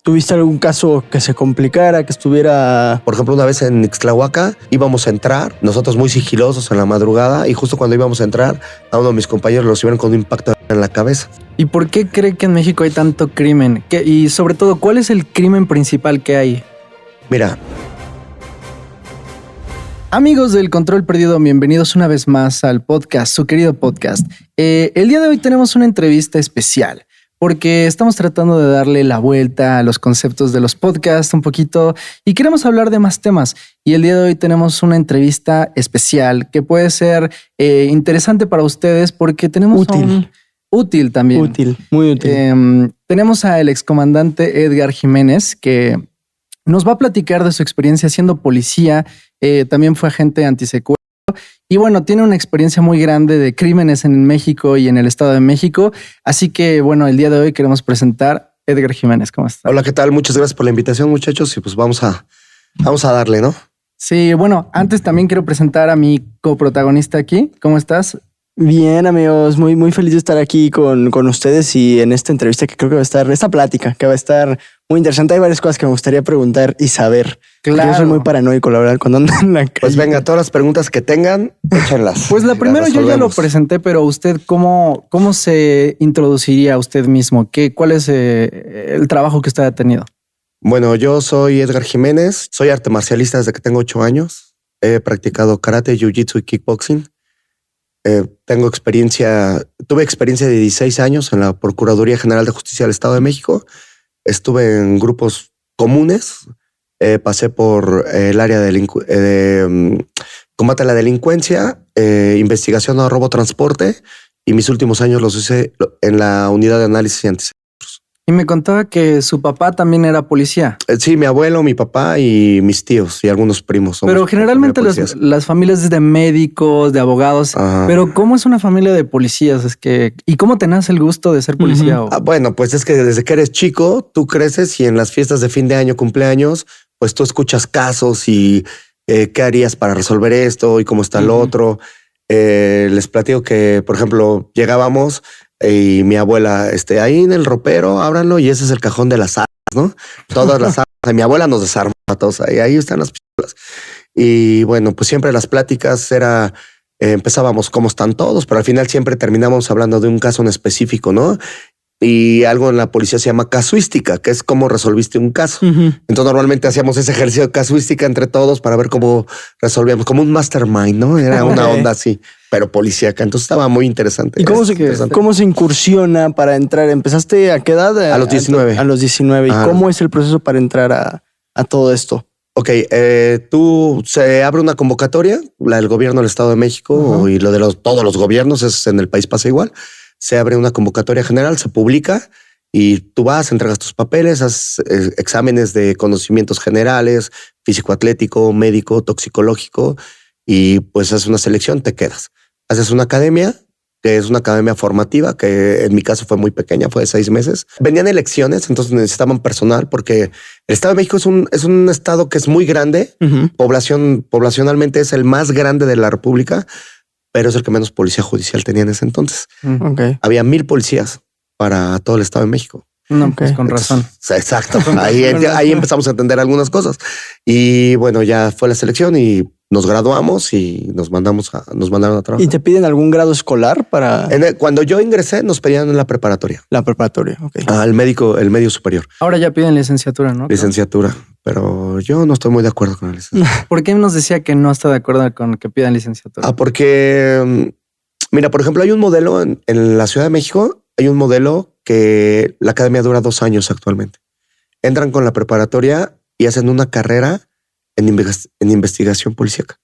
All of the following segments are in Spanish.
¿Tuviste algún caso que se complicara, que estuviera...? Por ejemplo, una vez en Ixtlahuaca íbamos a entrar, nosotros muy sigilosos en la madrugada, y justo cuando íbamos a entrar, a uno de mis compañeros lo recibieron con un impacto en la cabeza. ¿Y por qué cree que en México hay tanto crimen? Y sobre todo, ¿cuál es el crimen principal que hay? Mira, amigos del Control Perdido, bienvenidos una vez más al podcast, su querido podcast. El día de hoy tenemos una entrevista especial porque estamos tratando de darle la vuelta a los conceptos de los podcasts un poquito y queremos hablar de más temas. Y el día de hoy tenemos una entrevista especial que puede ser interesante para ustedes porque tenemos útil también. Útil, muy útil. Tenemos al excomandante Edgar Jiménez que nos va a platicar de su experiencia siendo policía. También fue agente antisecuestro. Y bueno, tiene una experiencia muy grande de crímenes en México y en el Estado de México. Así que bueno, el día de hoy queremos presentar a Edgar Jiménez. ¿Cómo estás? hola, ¿qué tal? Muchas gracias por la invitación, muchachos. Y pues vamos a darle, ¿no? Sí, bueno, antes también quiero presentar a mi coprotagonista aquí. ¿Cómo estás? Bien, amigos, muy feliz de estar aquí con ustedes y en esta entrevista que creo que va a estar, esta plática que va a estar muy interesante. Hay varias cosas que me gustaría preguntar y saber. Claro. Yo soy muy paranoico, la verdad, cuando ando en la calle. Pues venga, todas las preguntas que tengan, échenlas. Pues la primera yo ya lo presenté, pero usted, ¿cómo se introduciría a usted mismo? ¿Cuál es el trabajo que usted ha tenido? Bueno, yo soy Edgar Jiménez, soy arte marcialista desde que tengo 8 años. He practicado karate, jiu-jitsu y kickboxing. Tuve experiencia de 16 años en la Procuraduría General de Justicia del Estado de México. Estuve en grupos comunes, pasé por el área de combate a la delincuencia, investigación a robo transporte, y mis últimos años los hice en la unidad de análisis y antisecuestros. Y me contaba que su papá también era policía. Sí, mi abuelo, mi papá y mis tíos y algunos primos. Pero generalmente las familias es de médicos, de abogados. Ajá. Pero ¿cómo es una familia de policías? ¿Y cómo te nace el gusto de ser policía? Uh-huh. Bueno, pues es que desde que eres chico, tú creces y en las fiestas de fin de año, cumpleaños, pues tú escuchas casos y qué harías para resolver esto y cómo está el otro. Les platico que, por ejemplo, llegábamos y mi abuela, ahí en el ropero, ábranlo, y ese es el cajón de las armas, ¿no? Todas las armas. Mi abuela nos desarma a todos ahí están las pistolas. Y bueno, pues siempre las pláticas empezábamos cómo están todos, pero al final siempre terminamos hablando de un caso en específico, ¿no? Y algo en la policía se llama casuística, que es cómo resolviste un caso. Uh-huh. Entonces normalmente hacíamos ese ejercicio de casuística entre todos para ver cómo resolvíamos, como un mastermind, ¿no? Era una onda así, pero policíaca. Entonces estaba muy interesante. ¿Y cómo se incursiona para entrar? ¿Empezaste a qué edad? A los 19. A los 19. ¿Y cómo es el proceso para entrar a todo esto? Ok, se abre una convocatoria, la del gobierno del Estado de México, uh-huh, y lo de todos los gobiernos, es en el país pasa igual. Se abre una convocatoria general, se publica y tú vas, entregas tus papeles, haces exámenes de conocimientos generales, físico-atlético, médico, toxicológico, y pues haces una selección, te quedas. Haces una academia, que es una academia formativa, que en mi caso fue muy pequeña, fue de 6 meses. Venían elecciones, entonces necesitaban personal porque el Estado de México es un estado que es muy grande, uh-huh, poblacionalmente es el más grande de la República, pero es el que menos policía judicial tenía en ese entonces. Okay. Había 1,000 policías para todo el Estado de México. No, pues con razón. Exacto. Ahí empezamos a entender algunas cosas. Y bueno, ya fue la selección y nos graduamos y nos mandaron a trabajar. ¿Y te piden algún grado escolar para...? Cuando yo ingresé, nos pedían en la preparatoria. La preparatoria, ok. El medio superior. Ahora ya piden licenciatura, ¿no? Licenciatura. Pero yo no estoy muy de acuerdo con la licenciatura. ¿Por qué nos decía que no está de acuerdo con que pidan licenciatura? Porque, mira, por ejemplo, hay un modelo en la Ciudad de México, hay un modelo que la academia dura 2 años actualmente. Entran con la preparatoria y hacen una carrera en investigación policíaca.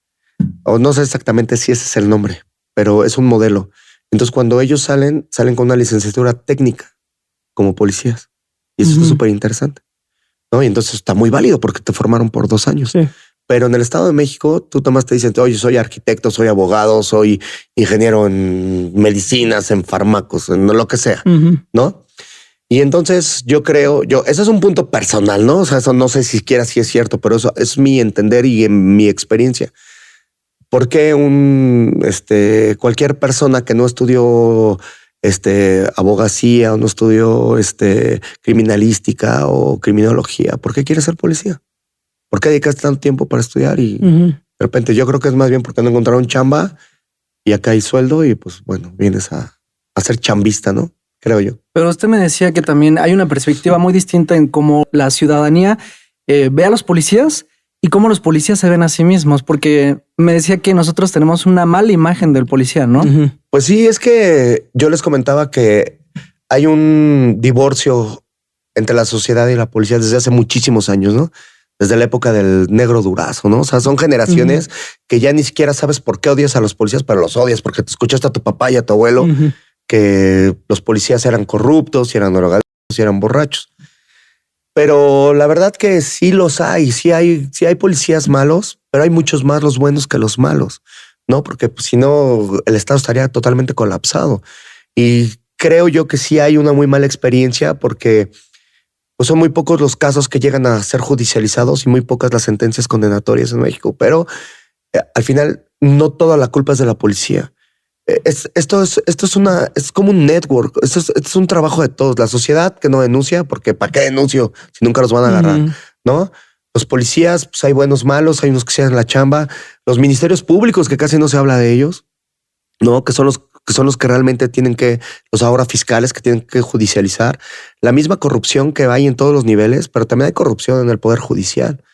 O no sé exactamente si ese es el nombre, pero es un modelo. Entonces, cuando ellos salen con una licenciatura técnica como policías. Y eso, uh-huh, es súper interesante, ¿no? Y entonces está muy válido porque te formaron por 2 años. Sí. Pero en el Estado de México, tú tomas, te dicen, oye, soy arquitecto, soy abogado, soy ingeniero en medicinas, en fármacos, en lo que sea, uh-huh, ¿no? Y entonces yo creo, ese es un punto personal, ¿no? O sea, eso no sé siquiera si es cierto, pero eso es mi entender y en mi experiencia. ¿Por qué cualquier persona que no estudió abogacía o no estudió criminalística o criminología. ¿Por qué quieres ser policía? ¿Por qué dedicaste tanto tiempo para estudiar? Y de repente yo creo que es más bien porque no encontraron chamba y acá hay sueldo y pues bueno, vienes a ser chambista, ¿no? Creo yo. Pero usted me decía que también hay una perspectiva muy distinta en cómo la ciudadanía ve a los policías y cómo los policías se ven a sí mismos, porque me decía que nosotros tenemos una mala imagen del policía, ¿no? Pues sí, es que yo les comentaba que hay un divorcio entre la sociedad y la policía desde hace muchísimos años, ¿no? Desde la época del negro Durazo, ¿no? O sea, son generaciones que ya ni siquiera sabes por qué odias a los policías, pero los odias porque te escuchaste a tu papá y a tu abuelo que los policías eran corruptos y eran drogadictos y eran borrachos. Pero la verdad que sí los hay, sí hay policías malos, pero hay muchos más los buenos que los malos, ¿no? Porque pues, si no, el Estado estaría totalmente colapsado. Y creo yo que sí hay una muy mala experiencia porque pues, son muy pocos los casos que llegan a ser judicializados y muy pocas las sentencias condenatorias en México. Pero al final, no toda la culpa es de la policía. Esto es como un network. Esto es un trabajo de todos. La sociedad que no denuncia, porque ¿para qué denuncio si nunca los van a agarrar? ¿No? Los policías, pues hay buenos, malos, hay unos que se hacen la chamba. Los ministerios públicos, que casi no se habla de ellos, ¿no? Que son los que realmente tienen que, los ahora fiscales que tienen que judicializar. La misma corrupción que hay en todos los niveles, pero también hay corrupción en el Poder Judicial,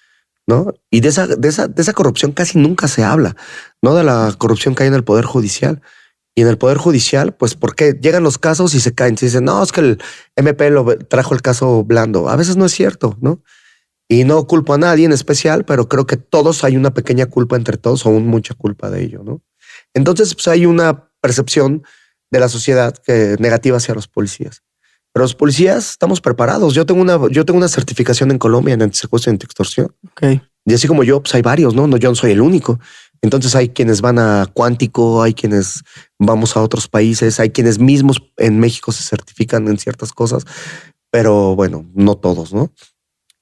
¿no? Y de esa corrupción casi nunca se habla, ¿no? De la corrupción que hay en el Poder Judicial. Y en el Poder Judicial, pues, ¿por qué? Llegan los casos y se caen. Se dicen, no, es que el MP lo trajo el caso blando. A veces no es cierto, ¿no? Y no culpo a nadie en especial, pero creo que todos hay una pequeña culpa entre todos o mucha culpa de ello, ¿no? Entonces, pues hay una percepción de la sociedad que negativa hacia los policías. Pero los policías estamos preparados. Yo tengo una certificación en Colombia en antisecuestro y antiextorsión. Okay. Y así como yo, pues hay varios, ¿no? Yo no soy el único. Entonces hay quienes van a Cuántico, hay quienes vamos a otros países, hay quienes mismos en México se certifican en ciertas cosas, pero bueno, no todos, ¿no?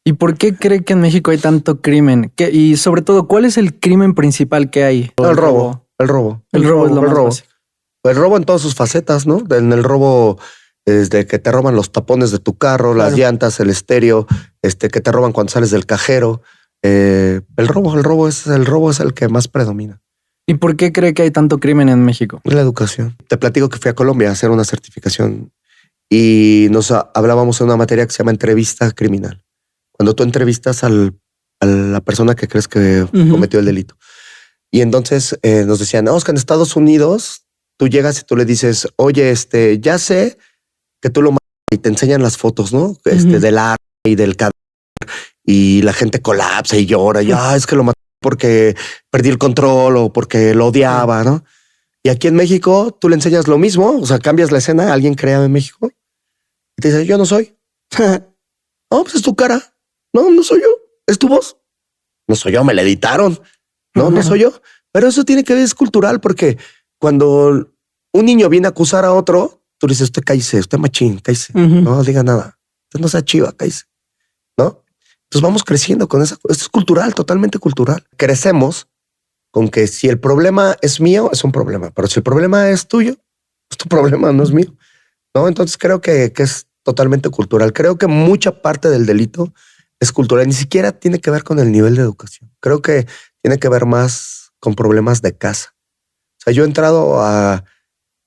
¿Y por qué cree que en México hay tanto crimen? Y sobre todo, ¿cuál es el crimen principal que hay? El robo. El robo es lo más básico. El robo en todas sus facetas, ¿no? En el robo desde que te roban los tapones de tu carro, claro, las llantas, el estéreo, que te roban cuando sales del cajero. El robo es el que más predomina. ¿Y por qué cree que hay tanto crimen en México? La educación. Te platico que fui a Colombia a hacer una certificación y nos hablábamos en una materia que se llama entrevista criminal. Cuando tú entrevistas a la persona que crees que cometió el delito. Y entonces nos decían, no, es que en Estados Unidos tú llegas y tú le dices, oye, ya sé que tú lo matas y te enseñan las fotos, ¿no? Del arma y del cadáver. Y la gente colapsa y llora. Y es que lo maté porque perdí el control o porque lo odiaba, ¿no? Y aquí en México tú le enseñas lo mismo. O sea, cambias la escena a alguien creado en México y te dice, yo no soy. No, pues es tu cara. No, no soy yo. Es tu voz. No soy yo, me la editaron. No, no soy yo. Pero eso tiene que ver, es cultural, porque cuando un niño viene a acusar a otro, tú dices, usted cállese, usted machín, cállese. No diga nada. Usted no sea chiva, cállese. ¿No? Entonces vamos creciendo con eso. Esto es cultural, totalmente cultural. Crecemos con que si el problema es mío, es un problema. Pero si el problema es tuyo, pues tu problema no es mío. ¿No? Entonces creo que es totalmente cultural. Creo que mucha parte del delito es cultural. Ni siquiera tiene que ver con el nivel de educación. Creo que tiene que ver más con problemas de casa. O sea, yo he entrado a...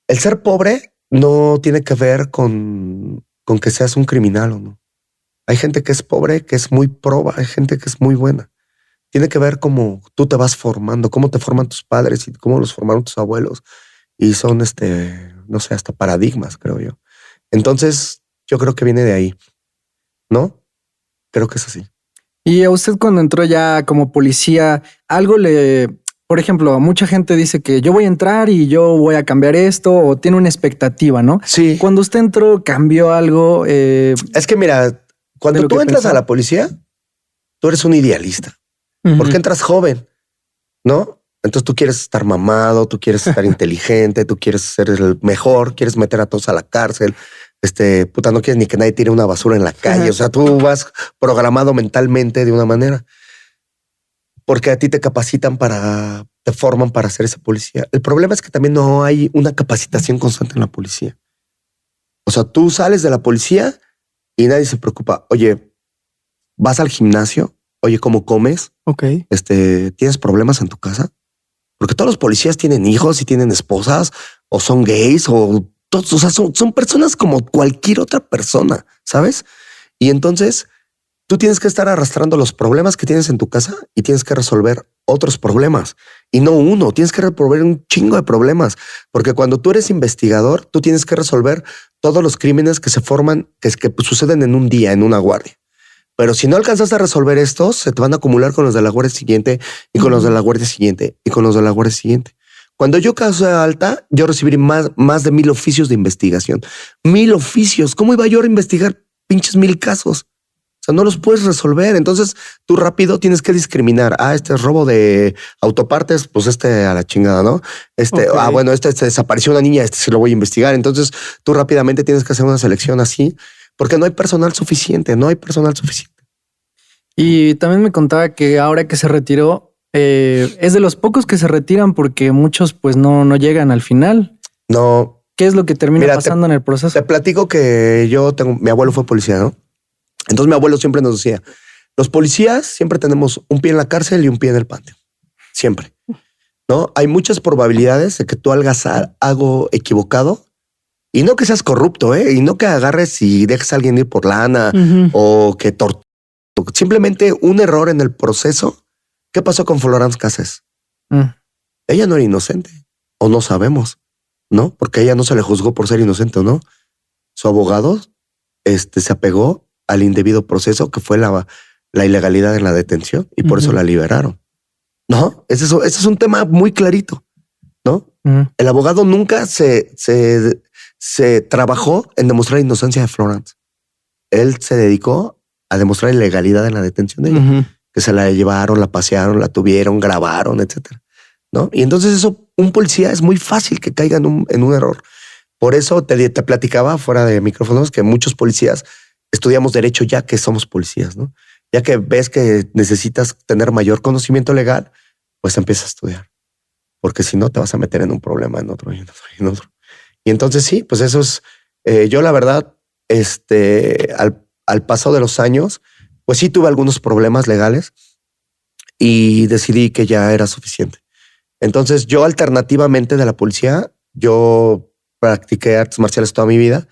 El ser pobre no tiene que ver con que seas un criminal o no. Hay gente que es pobre, que es muy proba, hay gente que es muy buena. Tiene que ver cómo tú te vas formando, cómo te forman tus padres y cómo los formaron tus abuelos. Y son, no sé, hasta paradigmas, creo yo. Entonces, yo creo que viene de ahí, ¿no? Creo que es así. Y a usted cuando entró ya como policía, por ejemplo, mucha gente dice que yo voy a entrar y yo voy a cambiar esto o tiene una expectativa, ¿no? Sí. Cuando usted entró, ¿cambió algo? Es que mira, cuando tú entras a la policía, tú eres un idealista. Porque entras joven, ¿no? Entonces tú quieres estar mamado, tú quieres estar inteligente, tú quieres ser el mejor, quieres meter a todos a la cárcel. No quieres ni que nadie tire una basura en la calle. O sea, tú vas programado mentalmente de una manera. Porque a ti te capacitan te forman para ser ese policía. El problema es que también no hay una capacitación constante en la policía. O sea, tú sales de la policía y nadie se preocupa. Oye, ¿vas al gimnasio? Oye, ¿cómo comes? Ok. ¿Tienes problemas en tu casa? Porque todos los policías tienen hijos y tienen esposas o son gays o todos, o sea, son personas como cualquier otra persona, ¿sabes? Y entonces tú tienes que estar arrastrando los problemas que tienes en tu casa y tienes que resolver otros problemas y no uno, tienes que resolver un chingo de problemas, porque cuando tú eres investigador, tú tienes que resolver todos los crímenes que se forman, que suceden en un día, en una guardia. Pero si no alcanzas a resolver estos, se te van a acumular con los de la guardia siguiente y con los de la guardia siguiente y con los de la guardia siguiente. Cuando yo caso de alta, yo recibí más de 1000 oficios de investigación. 1000 oficios. ¿Cómo iba yo a investigar pinches 1000 casos? O sea, no los puedes resolver. Entonces tú rápido tienes que discriminar. Este es robo de autopartes, pues a la chingada, ¿no? Ok. Bueno, desapareció una niña, se lo voy a investigar. Entonces tú rápidamente tienes que hacer una selección así porque no hay personal suficiente, Y también me contaba que ahora que se retiró, es de los pocos que se retiran porque muchos pues no llegan al final. No. ¿Qué es lo que termina Mira, pasando en el proceso? Te platico que mi abuelo fue policía, ¿no? Entonces mi abuelo siempre nos decía, los policías siempre tenemos un pie en la cárcel y un pie en el panteón. Siempre, ¿no? Hay muchas probabilidades de que tú hagas algo equivocado y no que seas corrupto, y no que agarres y dejes a alguien ir por lana o que simplemente un error en el proceso. ¿Qué pasó con Florence Cassés? Ella no era inocente o no sabemos, ¿no? Porque a ella no se le juzgó por ser inocente o no. Su abogado se apegó al indebido proceso que fue la ilegalidad en la detención y por eso la liberaron. No, ese es un tema muy clarito, ¿no? El abogado nunca se trabajó en demostrar inocencia de Florence. Él se dedicó a demostrar ilegalidad en la detención de ella, que se la llevaron, la pasearon, la tuvieron, grabaron, etcétera, ¿no? Y entonces un policía es muy fácil que caiga en un error. Por eso te platicaba fuera de micrófonos que muchos policías estudiamos derecho ya que somos policías, ¿no? Ya que ves que necesitas tener mayor conocimiento legal, pues empieza a estudiar. Porque si no te vas a meter en un problema, en otro. Y entonces sí, pues eso es, yo la verdad, al paso de los años, pues sí tuve algunos problemas legales y decidí que ya era suficiente. Entonces yo alternativamente de la policía, yo practiqué artes marciales toda mi vida.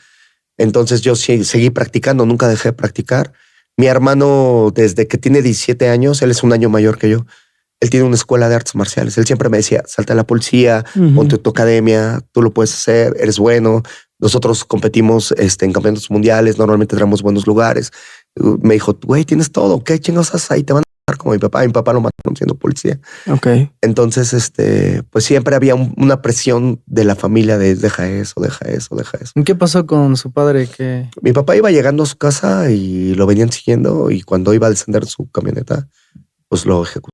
Entonces yo sí, seguí practicando, nunca dejé de practicar. Mi hermano, desde que tiene 17 años, él es un año mayor que yo. Él tiene una escuela de artes marciales. Él siempre me decía, salta a la policía, ponte a tu academia, tú lo puedes hacer, eres bueno. Nosotros competimos en campeonatos mundiales, normalmente tenemos buenos lugares. Me dijo, güey, tienes todo, ¿qué chingados haces ahí? Te van a matar como mi papá. Mi papá lo mataron siendo policía. Ok. Entonces, pues siempre había una presión de la familia de deja eso. ¿Qué pasó con su padre? Que Mi papá iba llegando a su casa y lo venían siguiendo y cuando iba a descender su camioneta, pues lo ejecutó.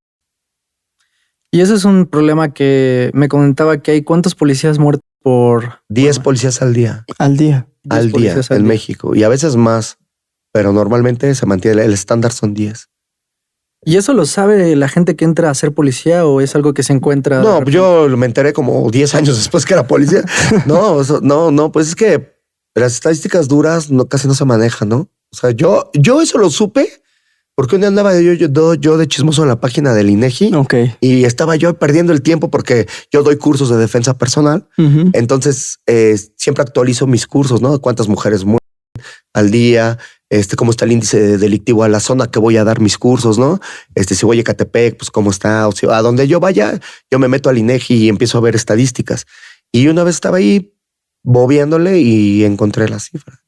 Y ese es un problema que me comentaba que hay cuántos policías muertos por 10 policías al día. Al día. Al día en México y a veces más, pero normalmente se mantiene, el estándar son 10. ¿Y eso lo sabe la gente que entra a ser policía o es algo que se encuentra? No, yo me enteré como 10 años después que era policía. No, pues es que las estadísticas duras casi no se manejan, ¿no? O sea, yo eso lo supe porque un día andaba yo de chismoso en la página del INEGI y estaba yo perdiendo el tiempo porque yo doy cursos de defensa personal. Entonces siempre actualizo mis cursos, ¿no? Cuántas mujeres mueren al día, cómo está el índice delictivo a la zona que voy a dar mis cursos, ¿no? Si voy a Ecatepec, pues cómo está, o si a donde yo vaya, yo me meto al INEGI y empiezo a ver estadísticas. Y una vez estaba ahí bobeándole y encontré la cifra.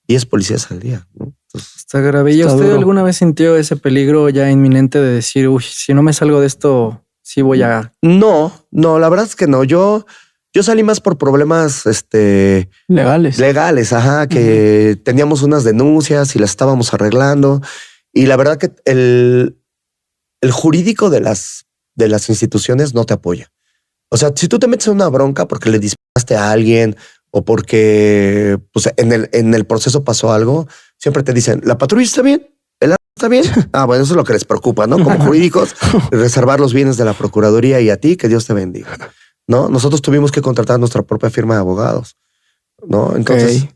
10 policías al día, ¿no? Entonces, está grave. ¿Y usted alguna vez sintió ese peligro ya inminente de decir, uy, si no me salgo de esto, sí voy a... No, la verdad es que no. Yo salí más por problemas legales, que teníamos unas denuncias y las estábamos arreglando. Y la verdad que el jurídico de las instituciones no te apoya. O sea, si tú te metes en una bronca porque le disparaste a alguien o porque pues, en el proceso pasó algo, siempre te dicen, ¿la patrulla está bien? ¿El arma está bien? Bueno, eso es lo que les preocupa, ¿no? Como jurídicos, reservar los bienes de la Procuraduría y a ti, que Dios te bendiga. ¿No? Nosotros tuvimos que contratar nuestra propia firma de abogados, ¿no? Entonces,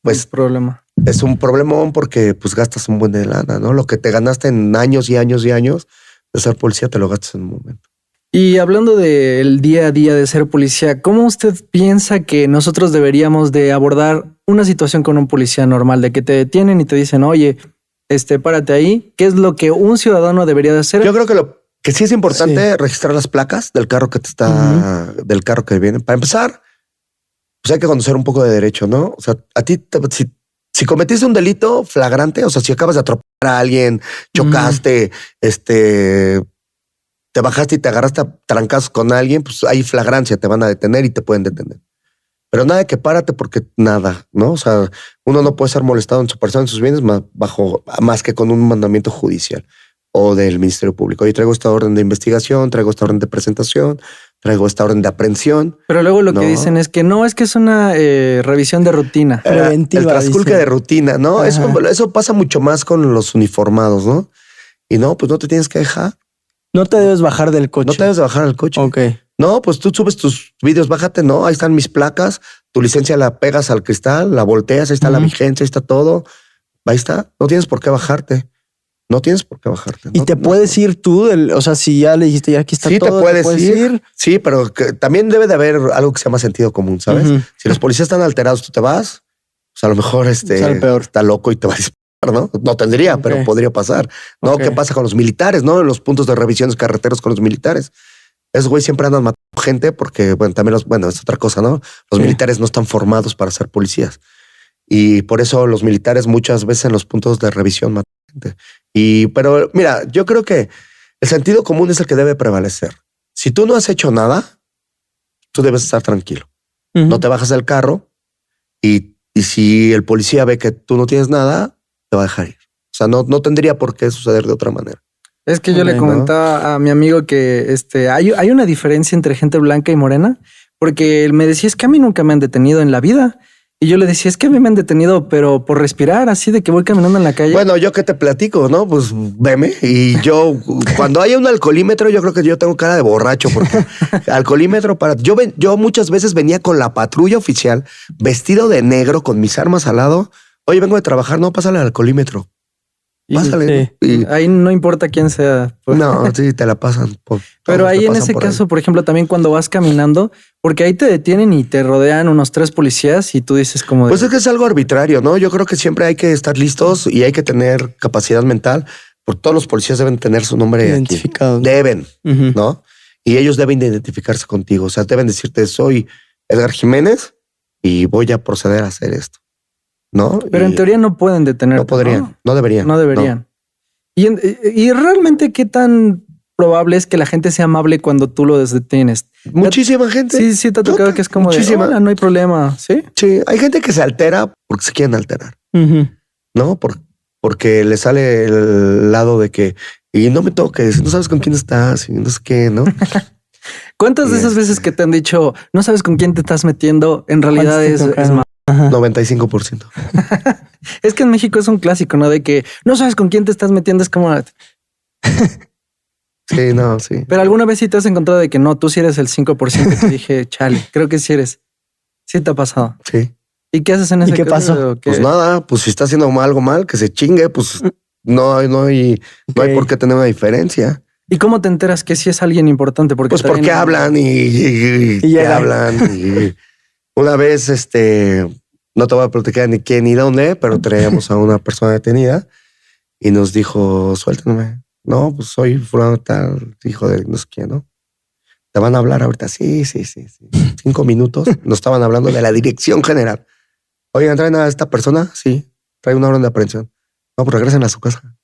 pues problema. es un problemón porque pues gastas un buen de lana, ¿no? Lo que te ganaste en años y años y años de ser policía te lo gastas en un momento. Y hablando del día a día de ser policía, ¿cómo usted piensa que nosotros deberíamos de abordar una situación con un policía normal? De que te detienen y te dicen, oye, párate ahí. ¿Qué es lo que un ciudadano debería de hacer? Yo creo que lo que sí es importante registrar las placas del carro que te está, del carro que viene. Para empezar, pues hay que conocer un poco de derecho, ¿no? O sea, a ti, si cometiste un delito flagrante, o sea, si acabas de atropellar a alguien, chocaste, te bajaste y te agarraste a trancazos con alguien, pues hay flagrancia, te van a detener y te pueden detener. Pero nada de que párate porque nada, ¿no? O sea, uno no puede ser molestado en su persona, en sus bienes, más que con un mandamiento judicial o del Ministerio Público. Yo traigo esta orden de investigación, traigo esta orden de presentación, traigo esta orden de aprehensión. Pero luego lo que dicen es que no, es que es una revisión de rutina. Preventiva. El trasculque de rutina, ¿no? Eso pasa mucho más con los uniformados, ¿no? Y no, pues no te tienes que dejar. No te debes bajar del coche. No te debes bajar del coche. Ok. No, pues tú subes tus vídeos, bájate, no, ahí están mis placas, tu licencia la pegas al cristal, la volteas, ahí está la vigencia, ahí está todo, ahí está, no tienes por qué bajarte. No tienes por qué bajarte. Y te puedes ir tú, o sea, si ya le dijiste, ya aquí está todo. Sí, te puedes ir. Sí, pero también debe de haber algo que se llama sentido común, ¿sabes? Si los policías están alterados, tú te vas, pues a lo mejor está loco y te va a disparar, ¿no? No tendría, pero podría pasar. ¿No? ¿Qué pasa con los militares, no? En los puntos de revisiones carreteros con los militares. Esos güey siempre andan matando gente porque, bueno, también es otra cosa, ¿no? Los militares no están formados para ser policías. Y por eso los militares muchas veces en los puntos de revisión matan gente. Pero mira, yo creo que el sentido común es el que debe prevalecer. Si tú no has hecho nada, tú debes estar tranquilo. No te bajas del carro y si el policía ve que tú no tienes nada, te va a dejar ir. O sea, no tendría por qué suceder de otra manera. Es que yo le comentaba a mi amigo que hay una diferencia entre gente blanca y morena, porque él me decía, es que a mí nunca me han detenido en la vida. Y yo le decía, es que a mí me han detenido, pero por respirar, así de que voy caminando en la calle. Bueno, yo que te platico, ¿no? Pues veme. Y yo, cuando hay un alcoholímetro, yo creo que yo tengo cara de borracho, porque alcoholímetro yo muchas veces venía con la patrulla oficial, vestido de negro, con mis armas al lado. Oye, vengo de trabajar, no, pásale al alcoholímetro. Pásale. Sí. Ahí no importa quién sea. Pues. No, sí, te la pasan. Pero ahí en ese caso, por ejemplo, también cuando vas caminando, porque ahí te detienen y te rodean unos 3 policías y tú dices como... Pues es que es algo arbitrario, ¿no? Yo creo que siempre hay que estar listos y hay que tener capacidad mental, porque todos los policías deben tener su nombre identificado. Aquí. Deben, ¿no? Y ellos deben de identificarse contigo. O sea, deben decirte, soy Edgar Jiménez y voy a proceder a hacer esto. ¿No? Pero en teoría no pueden detener. No podrían, no deberían. No deberían. No. Y realmente, ¿qué tan probable es que la gente sea amable cuando tú lo detienes? Muchísima gente. Sí, te ha tocado que es como muchísima. No hay problema. Sí. Sí, hay gente que se altera porque se quieren alterar. ¿No? Porque le sale el lado de que y no me toques, no sabes con quién estás y no sé qué, ¿no? ¿Cuántas de esas veces que te han dicho no sabes con quién te estás metiendo? En realidad es más. 95%. Es que en México es un clásico, ¿no? De que no sabes con quién te estás metiendo, es como... Sí, no, sí. Pero alguna vez sí te has encontrado de que no, tú sí eres el 5% que dije, chale, creo que sí eres. Sí te ha pasado. Sí. ¿Y qué haces en ese caso? ¿Y qué pasó? Pues nada, pues si está haciendo algo mal, que se chingue, pues no hay por qué tener una diferencia. ¿Y cómo te enteras que sí es alguien importante? Porque pues porque hablan y hablan y una vez, no te voy a platicar ni quién ni dónde, pero traíamos a una persona detenida y nos dijo, suéltame. No, pues soy fulano tal, hijo de no sé quién, ¿no? Te van a hablar ahorita. Sí. 5 minutos. Nos estaban hablando de la dirección general. Oigan, ¿traen a esta persona? Sí. Trae una orden de aprehensión. No, pues regresen a su casa.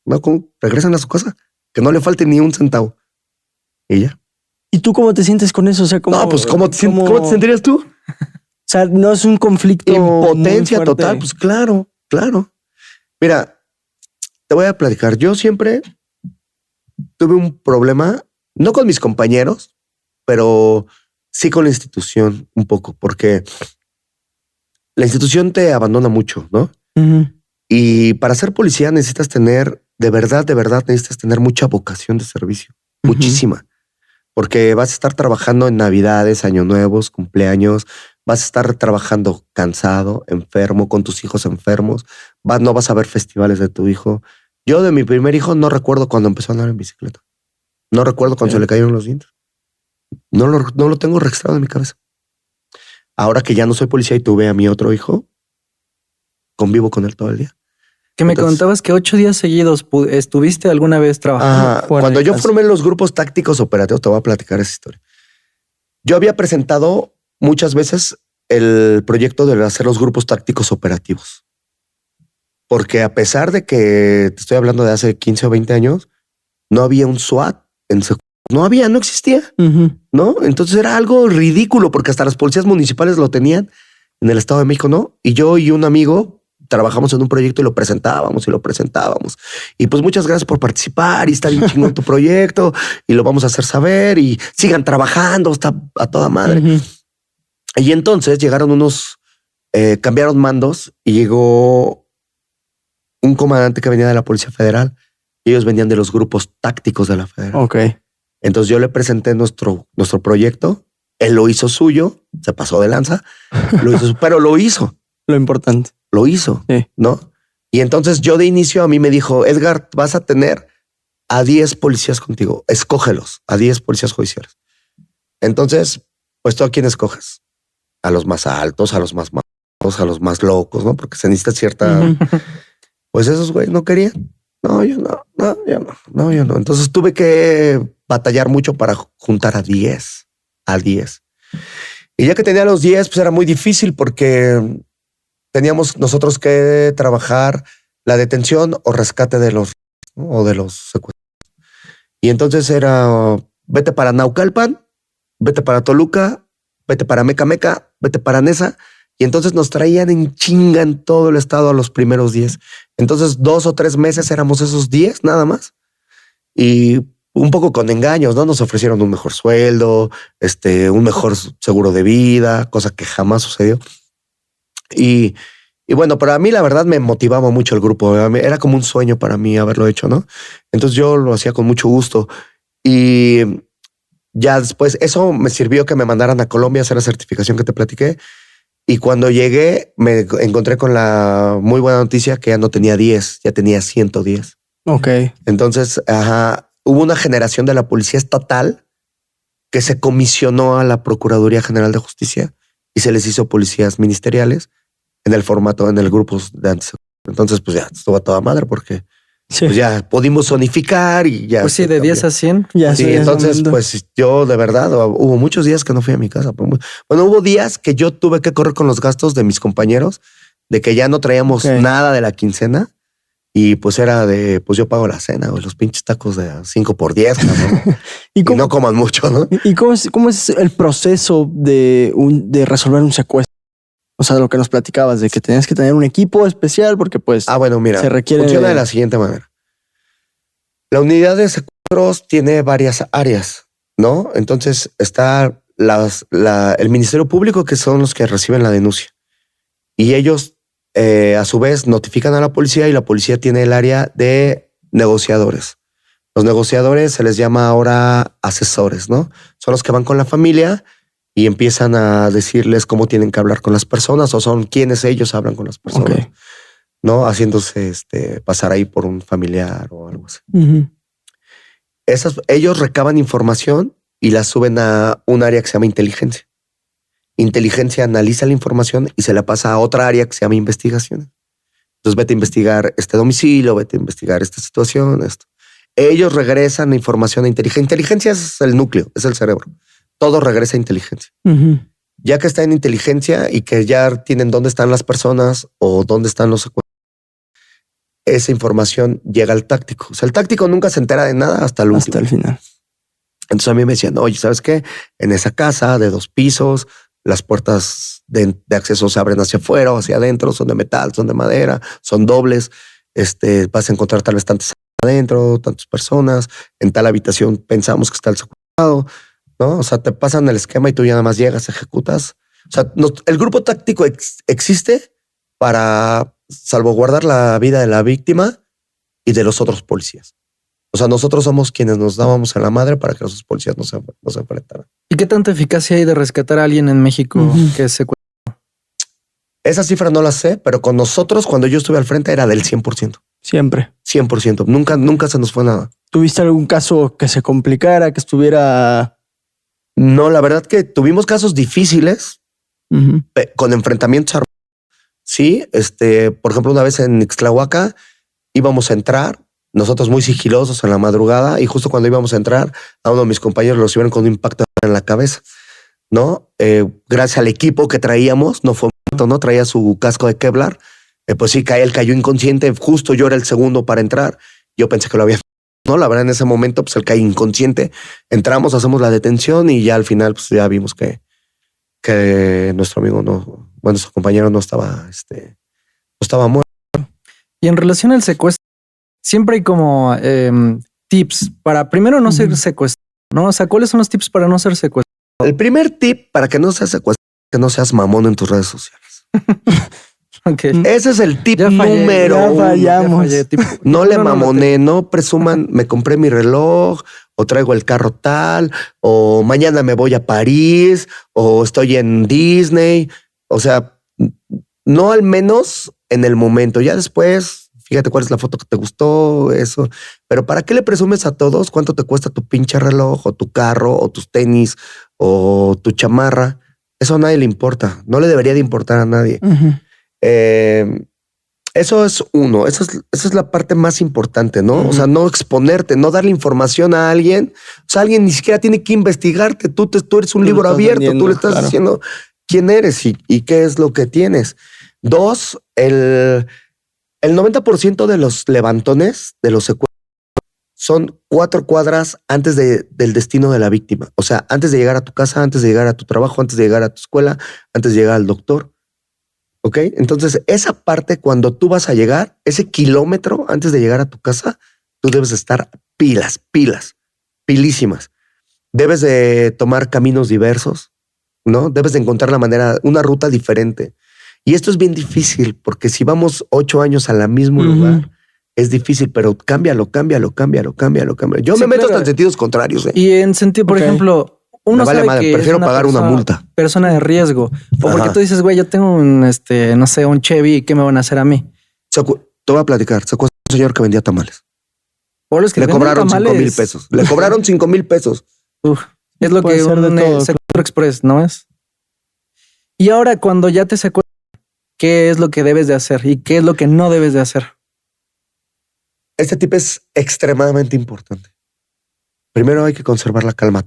No, ¿cómo? Regresen a su casa. Que no le falte ni un centavo. Y ya. ¿Y tú cómo te sientes con eso? O sea, no, pues ¿cómo te sentirías tú? O sea, no es un conflicto. Impotencia total. Pues claro. Mira, te voy a platicar. Yo siempre tuve un problema, no con mis compañeros, pero sí con la institución un poco, porque la institución te abandona mucho, ¿no? Y para ser policía necesitas tener, de verdad, necesitas tener mucha vocación de servicio. Muchísima. Porque vas a estar trabajando en Navidades, Año Nuevos, cumpleaños, vas a estar trabajando cansado, enfermo, con tus hijos enfermos, no vas a ver festivales de tu hijo. Yo de mi primer hijo no recuerdo cuando empezó a andar en bicicleta. No recuerdo cuando se le cayeron los dientes. No lo tengo registrado en mi cabeza. Ahora que ya no soy policía y tuve a mi otro hijo, convivo con él todo el día. Que me contabas que 8 días seguidos estuviste alguna vez trabajando. Cuando yo formé los grupos tácticos operativos, te voy a platicar esa historia. Yo había presentado muchas veces el proyecto de hacer los grupos tácticos operativos. Porque a pesar de que te estoy hablando de hace 15 o 20 años, no había un SWAT en no existía, ¿no? Entonces era algo ridículo porque hasta las policías municipales lo tenían en el Estado de México, ¿no? Y yo y un amigo trabajamos en un proyecto y lo presentábamos. Y pues muchas gracias por participar y está bien chingón tu proyecto y lo vamos a hacer saber y sigan trabajando, está a toda madre. Y entonces llegaron cambiaron mandos y llegó un comandante que venía de la Policía Federal y ellos venían de los grupos tácticos de la Federal. Ok. Entonces yo le presenté nuestro proyecto, él lo hizo suyo, se pasó de lanza, pero lo hizo. Lo importante. Lo hizo, sí. ¿no? Y entonces yo de inicio a mí me dijo, Edgar, vas a tener a 10 policías contigo, escógelos, a 10 policías judiciales. Entonces, pues tú a quién escoges, a los más altos, a los más malos, a los más locos, ¿no? Porque se necesita cierta... Pues esos güeyes no querían. No, yo no. Entonces tuve que batallar mucho para juntar a 10. Y ya que tenía los 10, pues era muy difícil porque teníamos nosotros que trabajar la detención o rescate de los secuestros. Y entonces era vete para Naucalpan, vete para Toluca, vete para Mecameca, vete para Nesa. Y entonces nos traían en chinga en todo el estado a los primeros 10. Entonces 2 o 3 meses éramos esos 10 nada más. Y un poco con engaños, ¿no? Nos ofrecieron un mejor sueldo, un mejor seguro de vida, cosa que jamás sucedió. Y bueno, para mí la verdad me motivaba mucho el grupo. Era como un sueño para mí haberlo hecho, ¿no? Entonces yo lo hacía con mucho gusto. Y ya después eso me sirvió que me mandaran a Colombia a hacer la certificación que te platiqué. Y cuando llegué me encontré con la muy buena noticia que ya no tenía 10, ya tenía 110. Ok. Entonces, hubo una generación de la Policía Estatal que se comisionó a la Procuraduría General de Justicia y se les hizo policías ministeriales en el formato, en el grupo de antes. Entonces, pues ya estuvo a toda madre porque pues ya pudimos zonificar y ya. Pues sí, de 10 a 100. Ya sí, entonces, pues yo de verdad hubo muchos días que no fui a mi casa. Bueno, hubo días que yo tuve que correr con los gastos de mis compañeros, de que ya no traíamos nada de la quincena y pues era de, pues yo pago la cena o los pinches tacos de 5 por 10, ¿no? y no coman mucho, ¿no? ¿Y cómo es el proceso de resolver un secuestro? O sea, de lo que nos platicabas, de que tenías que tener un equipo especial porque pues... bueno, mira, se requiere funciona de la siguiente manera. La unidad de secuestros tiene varias áreas, ¿no? Entonces está el Ministerio Público, que son los que reciben la denuncia. Y ellos, a su vez, notifican a la policía y la policía tiene el área de negociadores. Los negociadores se les llama ahora asesores, ¿no? Son los que van con la familia y empiezan a decirles cómo tienen que hablar con las personas o son quienes ellos hablan con las personas, ¿no? Haciéndose pasar ahí por un familiar o algo así. Ellos recaban información y la suben a un área que se llama inteligencia. Inteligencia analiza la información y se la pasa a otra área que se llama investigación. Entonces vete a investigar este domicilio, vete a investigar esta situación, esto. Ellos regresan la información a inteligencia. Inteligencia es el núcleo, es el cerebro. Todo regresa a inteligencia. Ya que está en inteligencia y que ya tienen dónde están las personas o dónde están los secuestros, esa información llega al táctico. O sea, el táctico nunca se entera de nada hasta el último. Hasta el final. Entonces a mí me decían, oye, ¿sabes qué? En esa casa de 2 pisos, las puertas de acceso se abren hacia afuera o hacia adentro, son de metal, son de madera, son dobles. Vas a encontrar tal vez tantas adentro, tantas personas. En tal habitación pensamos que está el secuestrado, ¿no? O sea, te pasan el esquema y tú ya nada más llegas, ejecutas. O sea, el grupo táctico existe para salvaguardar la vida de la víctima y de los otros policías. O sea, nosotros somos quienes nos dábamos a la madre para que los policías no se enfrentaran. ¿Y qué tanta eficacia hay de rescatar a alguien en México que se Esa cifra no la sé, pero con nosotros, cuando yo estuve al frente, era del 100%. Siempre. 100%. Nunca se nos fue nada. ¿Tuviste algún caso que se complicara, que estuviera...? No, la verdad que tuvimos casos difíciles con enfrentamientos armados. Sí, por ejemplo, una vez en Ixtlahuaca íbamos a entrar, nosotros muy sigilosos en la madrugada, y justo cuando íbamos a entrar, a uno de mis compañeros lo recibieron con un impacto en la cabeza, ¿no? Gracias al equipo que traíamos, no fue muerto, ¿no? Traía su casco de Kevlar, pues sí, él cayó inconsciente, justo yo era el segundo para entrar, yo pensé que lo había... No, la verdad en ese momento pues él cae inconsciente, entramos, hacemos la detención y ya al final pues ya vimos que nuestro amigo nuestro compañero no estaba muerto. Y en relación al secuestro, siempre hay como tips para primero no ser secuestrado, ¿no? O sea, ¿cuáles son los tips para no ser secuestrado? El primer tip para que no seas secuestrado es que no seas mamón en tus redes sociales. Okay. Ese es el tip número ya uno. fallamos. No le mamoné, no presuman, me compré mi reloj o traigo el carro tal o mañana me voy a París o estoy en Disney. O sea, no al menos en el momento. Ya después, fíjate cuál es la foto que te gustó, eso. Pero ¿para qué le presumes a todos cuánto te cuesta tu pinche reloj o tu carro o tus tenis o tu chamarra? Eso a nadie le importa. No le debería de importar a nadie. Eso es uno, esa es la parte más importante, ¿no? O sea, no exponerte, no darle información a alguien. O sea, alguien ni siquiera tiene que investigarte. Tú eres un libro abierto, tú le estás diciendo quién eres y qué es lo que tienes. Dos, el 90% de los levantones, de los secuestros, son 4 cuadras antes del destino de la víctima. O sea, antes de llegar a tu casa, antes de llegar a tu trabajo, antes de llegar a tu escuela, antes de llegar al doctor. ¿Ok? Entonces, esa parte, cuando tú vas a llegar, ese kilómetro antes de llegar a tu casa, tú debes estar pilísimas. Debes de tomar caminos diversos, ¿no? Debes de encontrar una ruta diferente. Y esto es bien difícil, porque si vamos 8 años al mismo lugar, es difícil, pero cámbialo. Yo me meto hasta en sentidos contrarios. Y en sentido, por ejemplo... Uno vale sabe madre, que prefiero pagar una multa. Persona de riesgo. O porque tú dices, güey, yo tengo un Chevy, ¿qué me van a hacer a mí? Te voy a platicar. Se acuerda un señor que vendía tamales. O los que le cobraron 5,000 pesos. Le cobraron 5,000 pesos. Es lo que un Secuestro Express, ¿no es? Y ahora, cuando ya te secuestran, ¿qué es lo que debes de hacer y qué es lo que no debes de hacer? Este tip es extremadamente importante. Primero hay que conservar la calma.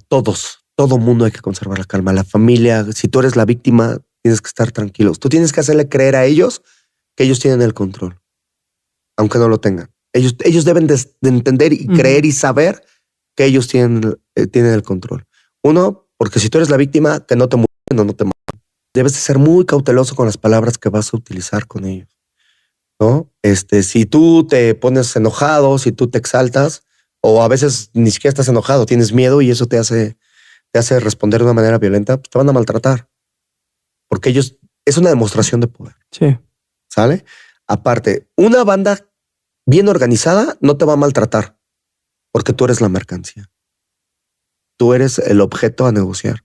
Todo mundo hay que conservar la calma. La familia, si tú eres la víctima, tienes que estar tranquilos. Tú tienes que hacerle creer a ellos que ellos tienen el control, aunque no lo tengan. Ellos deben de entender y creer y saber que ellos tienen el control. Uno, porque si tú eres la víctima, que no te mueran o no te matan. Debes de ser muy cauteloso con las palabras que vas a utilizar con ellos, ¿no? Si tú te pones enojado, si tú te exaltas, o a veces ni siquiera estás enojado, tienes miedo y eso te hace responder de una manera violenta, pues te van a maltratar. Porque ellos, es una demostración de poder. Sí. ¿Sale? Aparte, una banda bien organizada no te va a maltratar porque tú eres la mercancía. Tú eres el objeto a negociar,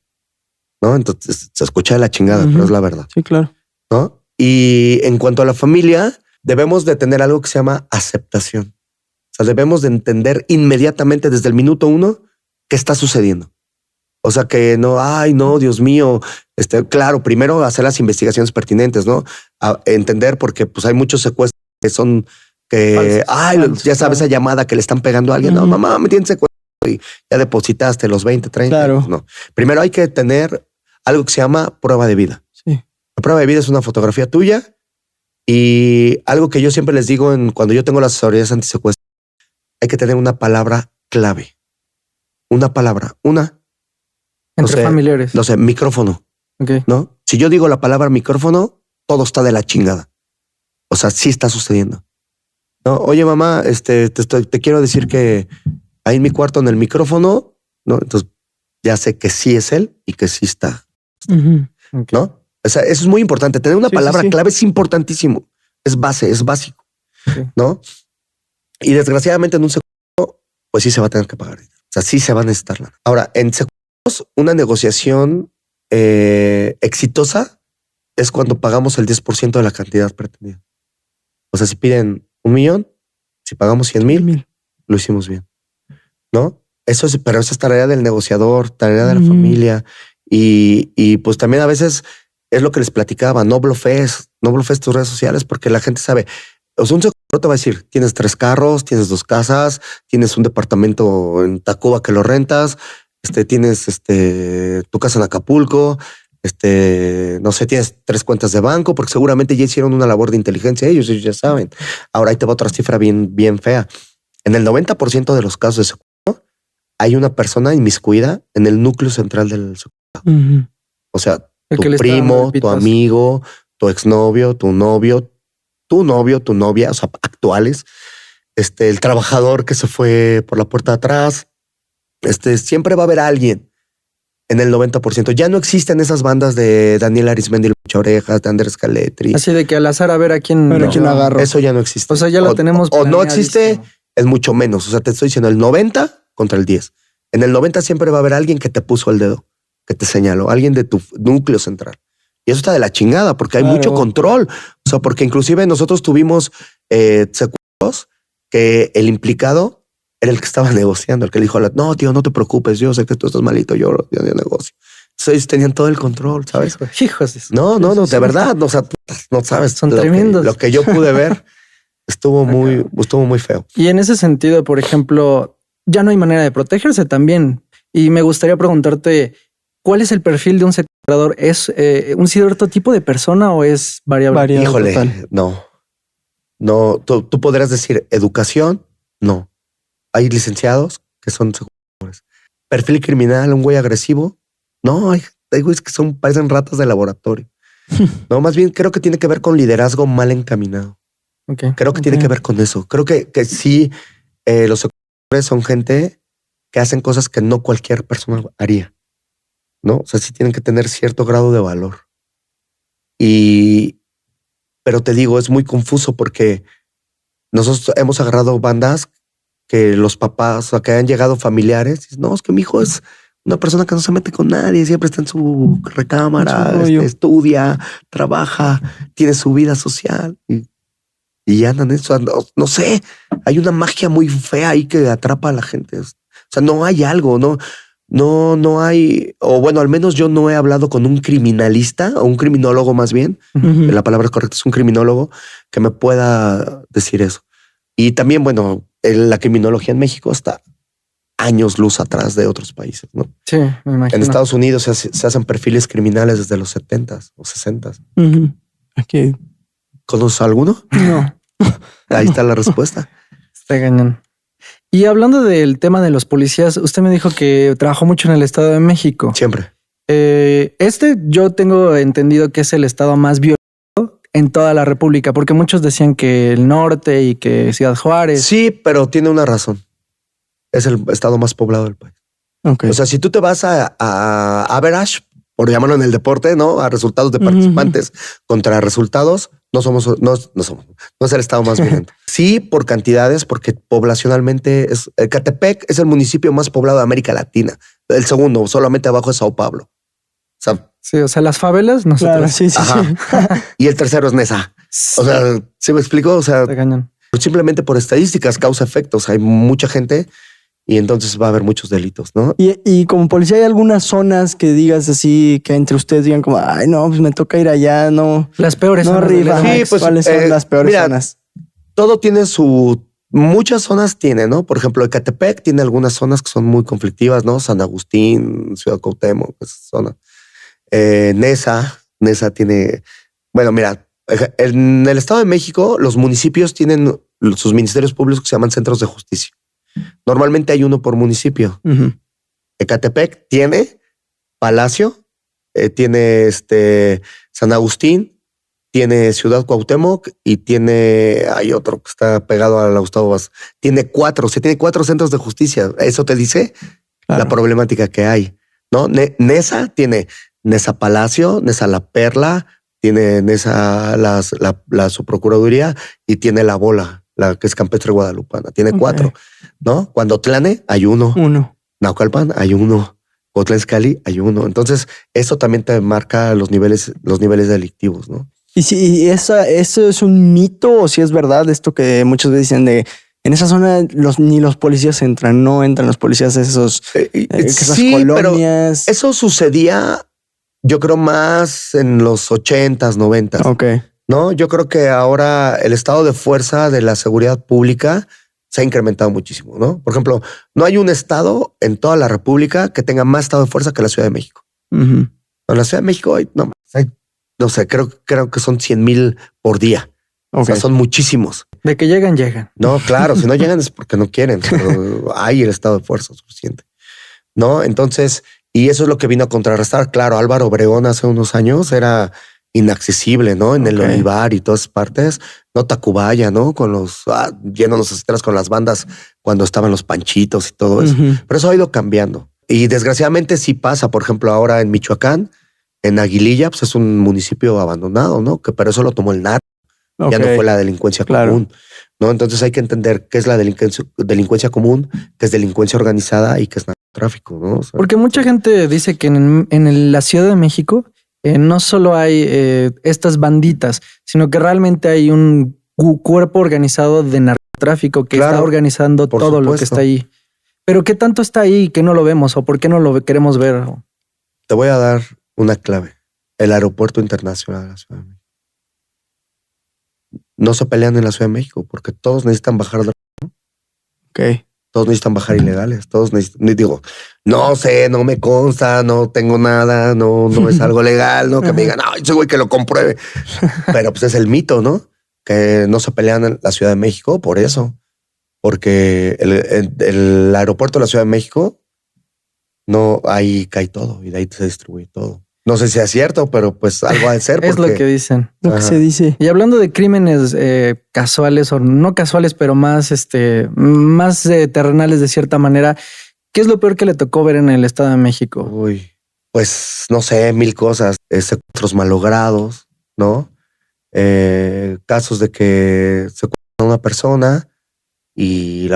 ¿no? Entonces se escucha de la chingada, pero es la verdad. Sí, claro. ¿No? Y en cuanto a la familia, debemos de tener algo que se llama aceptación. O sea, debemos de entender inmediatamente desde el minuto 1 qué está sucediendo. O sea, que no, ay, no, Dios mío. Claro, primero hacer las investigaciones pertinentes, ¿no? A entender, porque pues hay muchos secuestros que son que, falsos, ya sabes, esa llamada que le están pegando a alguien. No, mamá, me tienen secuestrado y ya depositaste los 20, 30. Claro. No. Primero hay que tener algo que se llama prueba de vida. Sí. La prueba de vida es una fotografía tuya y algo que yo siempre les digo cuando yo tengo las asesorías antisecuestro, hay que tener una palabra clave. Una palabra, entre familiares. No sé, micrófono. Okay. ¿No? Si yo digo la palabra micrófono, todo está de la chingada. O sea, sí está sucediendo. No, oye, mamá, te quiero decir que ahí en mi cuarto en el micrófono, ¿no? Entonces ya sé que sí es él y que sí está. Okay. ¿No? O sea, eso es muy importante. Tener una palabra clave es importantísimo. Es base, es básico. Okay. ¿No? Y desgraciadamente en un segundo pues sí se va a tener que pagar dinero. O sea, sí se va a necesitar lana. Ahora, en secuestros, una negociación exitosa es cuando pagamos el 10% de la cantidad pretendida. O sea, si piden 1 millón, si pagamos 100,000, lo hicimos bien, ¿no? Pero eso es tarea del negociador, tarea de la familia. Y pues también a veces es lo que les platicaba, no blofees tus redes sociales porque la gente sabe. O sea, un secuestrador te va a decir, tienes 3 carros, tienes 2 casas, tienes un departamento en Tacuba que lo rentas, tienes tu casa en Acapulco, no sé, tienes 3 cuentas de banco, porque seguramente ya hicieron una labor de inteligencia ellos ya saben. Ahora ahí te va otra cifra bien fea. En el 90% de los casos de secuestro hay una persona inmiscuida en el núcleo central del secuestro. O sea, tu primo, tu amigo, tu exnovio, tu novio, tu novia, o sea, actuales, el trabajador que se fue por la puerta de atrás, siempre va a haber alguien en el 90%. Ya no existen esas bandas de Daniel Arismendi, Lucha Orejas, de Andrés Caletri. Así de que al azar a ver a quién agarro. Eso ya no existe. O sea, ya lo tenemos. O no existe, es mucho menos. O sea, te estoy diciendo el 90 contra el 10. En el 90 siempre va a haber alguien que te puso el dedo, que te señaló, alguien de tu núcleo central. Y eso está de la chingada porque hay mucho control. O sea, porque inclusive nosotros tuvimos secuestros que el implicado era el que estaba negociando, el que le dijo, no, tío, no te preocupes, yo sé que tú estás malito, yo negocio. Entonces ellos tenían todo el control, ¿sabes? Hijos. No, de verdad, no, o sea, no sabes. Son tremendos. Lo que yo pude ver estuvo muy feo. Y en ese sentido, por ejemplo, ya no hay manera de protegerse también. Y me gustaría preguntarte, ¿cuál es el perfil de un secuestrador? ¿Es un cierto tipo de persona o es variable? Híjole, total? No, tú podrás decir educación, no. Hay licenciados que son secuestradores. Perfil criminal, un güey agresivo, no, hay güeyes que parecen ratas de laboratorio. No, más bien creo que tiene que ver con liderazgo mal encaminado. Creo que tiene que ver con eso. Creo que sí, los secuestradores son gente que hacen cosas que no cualquier persona haría. ¿No? O sea, sí tienen que tener cierto grado de valor. Pero te digo, es muy confuso porque nosotros hemos agarrado bandas que los papás, o sea, que han llegado familiares. Y, no, es que mi hijo es una persona que no se mete con nadie, siempre está en su recámara, estudia, trabaja, tiene su vida social y andan eso. No sé, hay una magia muy fea ahí que atrapa a la gente. O sea, no hay algo, no hay, o bueno, al menos yo no he hablado con un criminalista o un criminólogo más bien, la palabra correcta es un criminólogo que me pueda decir eso. Y también, bueno, la criminología en México está años luz atrás de otros países, ¿no? Sí, me imagino. En Estados Unidos se hacen perfiles criminales desde los 70s o 60s. Aquí. ¿Conoces alguno? No. Ahí está la respuesta. Está cañón. Y hablando del tema de los policías, usted me dijo que trabajó mucho en el Estado de México. Siempre. Yo tengo entendido que es el estado más violento en toda la República, porque muchos decían que el norte y que Ciudad Juárez. Sí, pero tiene una razón. Es el estado más poblado del país. Okay. O sea, si tú te vas a average, por llamarlo en el deporte, ¿no? A resultados de participantes contra resultados, no es el estado más violento. Sí, por cantidades, porque poblacionalmente Ecatepec es el municipio más poblado de América Latina. El segundo, solamente abajo es Sao Paulo. O sea, sí, o sea, las favelas, nosotros. Claro, sí. Y el tercero es Nesa. O sea, ¿sí me explico? O sea, simplemente por estadísticas, causa-efectos. Hay mucha gente y entonces va a haber muchos delitos, ¿no? Y como policía, ¿hay algunas zonas que digas así, que entre ustedes digan como, ay, no, pues me toca ir allá, no? Las peores no zonas. Arriba. Sí, pues, ¿cuáles son las peores zonas? Todo tiene muchas zonas tiene, ¿no? Por ejemplo, Ecatepec tiene algunas zonas que son muy conflictivas, ¿no? San Agustín, Ciudad Cuauhtémoc, esa zona. Nesa tiene, bueno, mira, en el Estado de México, los municipios tienen sus ministerios públicos que se llaman centros de justicia. Normalmente hay uno por municipio. Ecatepec tiene Palacio, tiene San Agustín, tiene Ciudad Cuauhtémoc y hay otro que está pegado a la Gustavo Vaz. Tiene 4 centros de justicia. Eso te dice la problemática que hay, ¿no? Nesa tiene Nesa Palacio, Nesa La Perla, tiene Nesa su procuraduría y tiene La Bola, la que es campestre guadalupana. Tiene 4. ¿no? Cuando hay uno. Uno. Naucalpan hay uno. Cuautitlán Izcalli hay uno. Entonces, eso también te marca los niveles delictivos, ¿no? Y si eso es un mito o si es verdad esto que muchas veces dicen de en esa zona ni los policías entran, no entran los policías a esas sí, colonias. Pero eso sucedía, yo creo, más en los 80s, 90s. Ok. No, yo creo que ahora el estado de fuerza de la seguridad pública se ha incrementado muchísimo, ¿no? Por ejemplo, no hay un estado en toda la República que tenga más estado de fuerza que la Ciudad de México. Uh-huh. En la Ciudad de México no sé, creo que son 100,000 por día. Okay. O sea, son muchísimos. De que llegan. No, claro, si no llegan es porque no quieren, pero hay el estado de fuerza suficiente, ¿no? Entonces, y eso es lo que vino a contrarrestar. Claro, Álvaro Obregón hace unos años era inaccesible, ¿no? En el Olivar y todas partes, no Tacubaya, ¿no? Con los yéndonos atrás con las bandas cuando estaban los panchitos y todo eso. Uh-huh. Pero eso ha ido cambiando. Y desgraciadamente sí pasa, por ejemplo, ahora en Michoacán, en Aguililla, pues es un municipio abandonado, ¿no? Pero eso lo tomó el narco. Ya no fue la delincuencia común, ¿no? Entonces hay que entender qué es la delincuencia común, qué es delincuencia organizada y qué es narcotráfico, ¿no? O sea, porque mucha gente dice que en la Ciudad de México no solo hay estas banditas, sino que realmente hay un cuerpo organizado de narcotráfico que está organizando todo lo que está ahí. Pero ¿qué tanto está ahí que no lo vemos o por qué no lo queremos ver? Te voy a dar una clave. El aeropuerto internacional de la Ciudad de México. No se pelean en la Ciudad de México porque todos necesitan bajar. Todos necesitan bajar ilegales. Todos necesitan, digo, no sé, no me consta, no tengo nada, no es algo legal, no que me digan, no, ese güey que lo compruebe. Pero pues es el mito, ¿no? Que no se pelean en la Ciudad de México por eso. Porque el aeropuerto de la Ciudad de México, no, ahí cae todo y de ahí se distribuye todo. No sé si es cierto, pero pues algo ha de ser. Es lo que dicen. Lo que se dice. Y hablando de crímenes casuales o no casuales, pero más terrenales de cierta manera, ¿qué es lo peor que le tocó ver en el Estado de México? Uy, pues no sé, 1000 cosas. Secuestros malogrados, ¿no? Casos de que secuestran a una persona y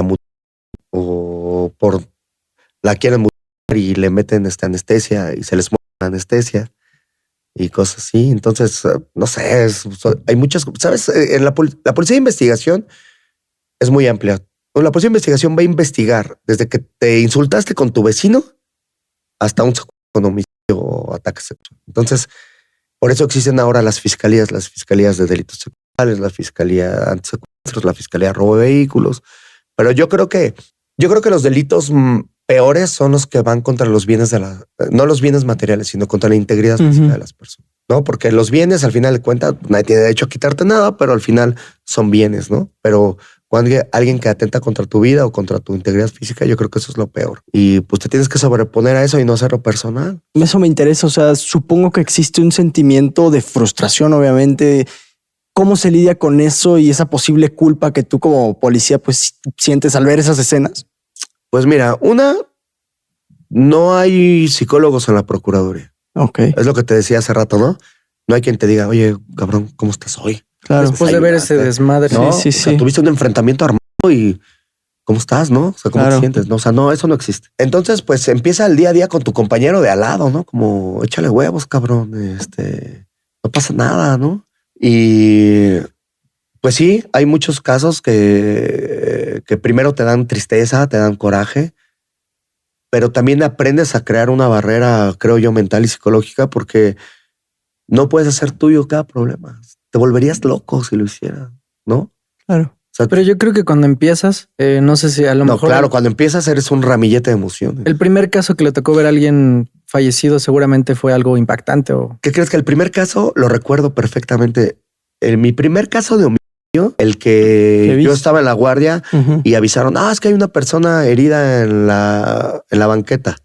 o por la quieren mutar y le meten anestesia y se les muere la anestesia y cosas así. Entonces, no sé, hay muchas, ¿sabes? La policía de investigación es muy amplia. La policía de investigación va a investigar desde que te insultaste con tu vecino hasta un secuestro con homicidio o ataque sexual. Entonces, por eso existen ahora las fiscalías de delitos sexuales, la fiscalía antisecuestros, la fiscalía de robo de vehículos. Pero yo creo que los delitos peores son los que van contra los bienes no los bienes materiales, sino contra la integridad física de las personas, ¿no? Porque los bienes, al final de cuentas, nadie tiene derecho a quitarte nada, pero al final son bienes, ¿no? Pero cuando alguien que atenta contra tu vida o contra tu integridad física, yo creo que eso es lo peor. Y pues te tienes que sobreponer a eso y no hacerlo personal. Eso me interesa. O sea, supongo que existe un sentimiento de frustración, obviamente. ¿Cómo se lidia con eso y esa posible culpa que tú como policía pues sientes al ver esas escenas? Pues mira, no hay psicólogos en la Procuraduría. Es lo que te decía hace rato, ¿no? No hay quien te diga, oye, cabrón, ¿cómo estás hoy? Claro. Después de ver ese desmadre. ¿No? Sí. O sea, tuviste un enfrentamiento armado y ¿cómo estás, no? O sea, ¿cómo te sientes? No, o sea, no, eso no existe. Entonces, pues empieza el día a día con tu compañero de al lado, ¿no? Como échale huevos, cabrón. No pasa nada, ¿no? Y pues sí, hay muchos casos que primero te dan tristeza, te dan coraje, pero también aprendes a crear una barrera, creo yo, mental y psicológica, porque no puedes hacer tuyo cada problema. Te volverías loco si lo hicieras, ¿no? Claro. O sea, pero yo creo que cuando empiezas, no sé si a lo mejor... No, claro, cuando empiezas eres un ramillete de emociones. El primer caso que le tocó ver a alguien fallecido seguramente fue algo impactante. ¿Qué crees? Que el primer caso lo recuerdo perfectamente. Mi primer caso de homicidio, el que yo estaba en la guardia y avisaron, es que hay una persona herida en la banqueta.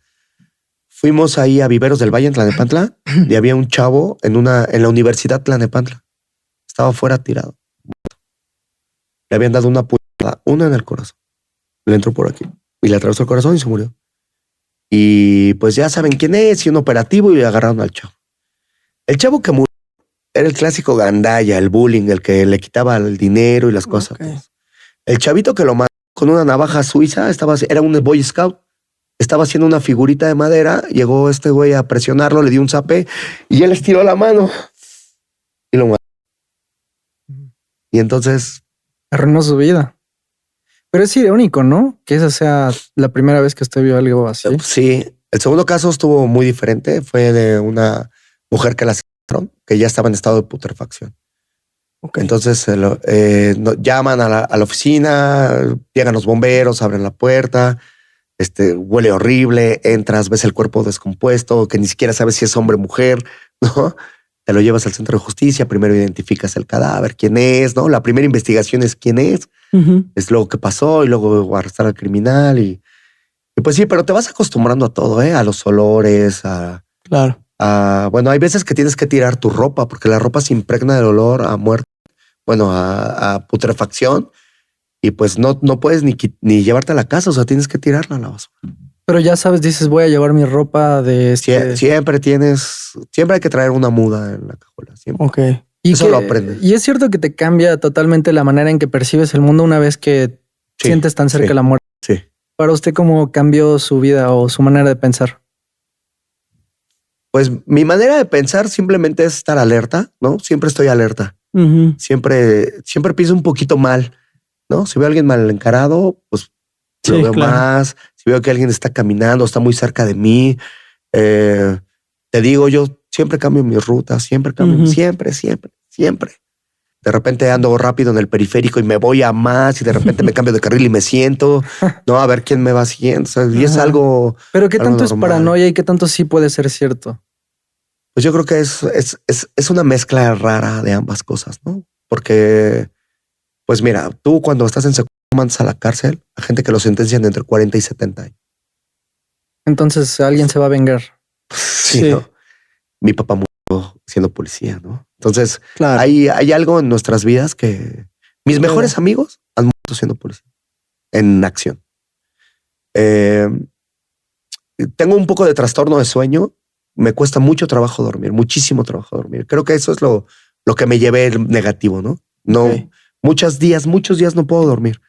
Fuimos ahí a Viveros del Valle en Tlalnepantla y había un chavo en la Universidad Tlalnepantla. Estaba fuera tirado. Le habían dado una puñalada, una en el corazón. Le entró por aquí y le atravesó el corazón y se murió. Y pues ya saben quién es, y un operativo, y le agarraron al chavo. El chavo que murió era el clásico gandalla, el bullying, el que le quitaba el dinero y las cosas. El chavito que lo mató con una navaja suiza, era un Boy Scout. Estaba haciendo una figurita de madera, llegó este güey a presionarlo, le dio un zape y él estiró la mano y lo mató. Y entonces... Arruinó su vida. Pero es irónico, ¿no? Que esa sea la primera vez que usted vio algo así. Sí. El segundo caso estuvo muy diferente. Fue de una mujer que la asesinaron, que ya estaba en estado de putrefacción. Okay. Entonces llaman a la oficina, llegan los bomberos, abren la puerta, huele horrible, entras, ves el cuerpo descompuesto, que ni siquiera sabes si es hombre o mujer, ¿no? Te lo llevas al centro de justicia, primero identificas el cadáver, quién es, ¿no? La primera investigación es quién es luego qué pasó y luego arrestar al criminal y pues sí, pero te vas acostumbrando a todo, a los olores, Claro. Bueno, hay veces que tienes que tirar tu ropa porque la ropa se impregna del olor a muerte, bueno, a putrefacción y pues no puedes ni llevarte a la casa, o sea, tienes que tirarla a la basura. Pero ya sabes, dices, voy a llevar mi ropa de Siempre hay que traer una muda en la cajuela, siempre. Ok. Eso lo aprendes. Y es cierto que te cambia totalmente la manera en que percibes el mundo una vez que sientes tan cerca la muerte. Sí. Para usted, ¿cómo cambió su vida o su manera de pensar? Pues mi manera de pensar simplemente es estar alerta, ¿no? Siempre estoy alerta. Siempre pienso un poquito mal, ¿no? Si veo a alguien mal encarado, pues lo veo más. Si veo que alguien está caminando, está muy cerca de mí, te digo, yo siempre cambio mis rutas, siempre cambio, siempre. De repente ando rápido en el periférico y me voy a más y de repente me cambio de carril y me siento, no, a ver quién me va siguiendo. O sea, y es algo... Pero ¿qué tanto es normal. paranoia y qué tanto sí puede ser cierto? Pues yo creo que es una mezcla rara de ambas cosas, ¿no? Porque, pues mira, tú cuando estás en secundaria mandas a la cárcel a gente que lo sentencian entre 40 y 70 años. Entonces alguien se va a vengar. Sí. ¿No? Mi papá murió siendo policía, ¿no? Entonces Claro. hay algo en nuestras vidas que mis mejores amigos han muerto siendo policía en acción. Tengo un poco de trastorno de sueño. Me cuesta mucho trabajo dormir, muchísimo trabajo dormir. Creo que eso es lo que me llevé el negativo, ¿no? Muchos días no puedo dormir.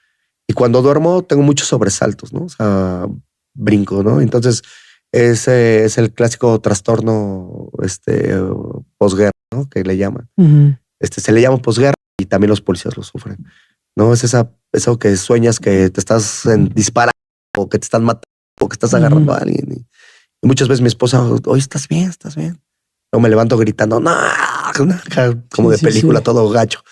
Y cuando duermo tengo muchos sobresaltos, ¿no? O sea, brinco, ¿no? Entonces ese es el clásico trastorno posguerra, ¿no? Que le llaman. Se le llama posguerra y también los policías lo sufren, ¿no? Es eso que sueñas que te estás disparando o que te están matando o que estás agarrando a alguien. Y muchas veces mi esposa, oye, ¿estás bien? Luego me levanto gritando, no, como de película, todo gacho.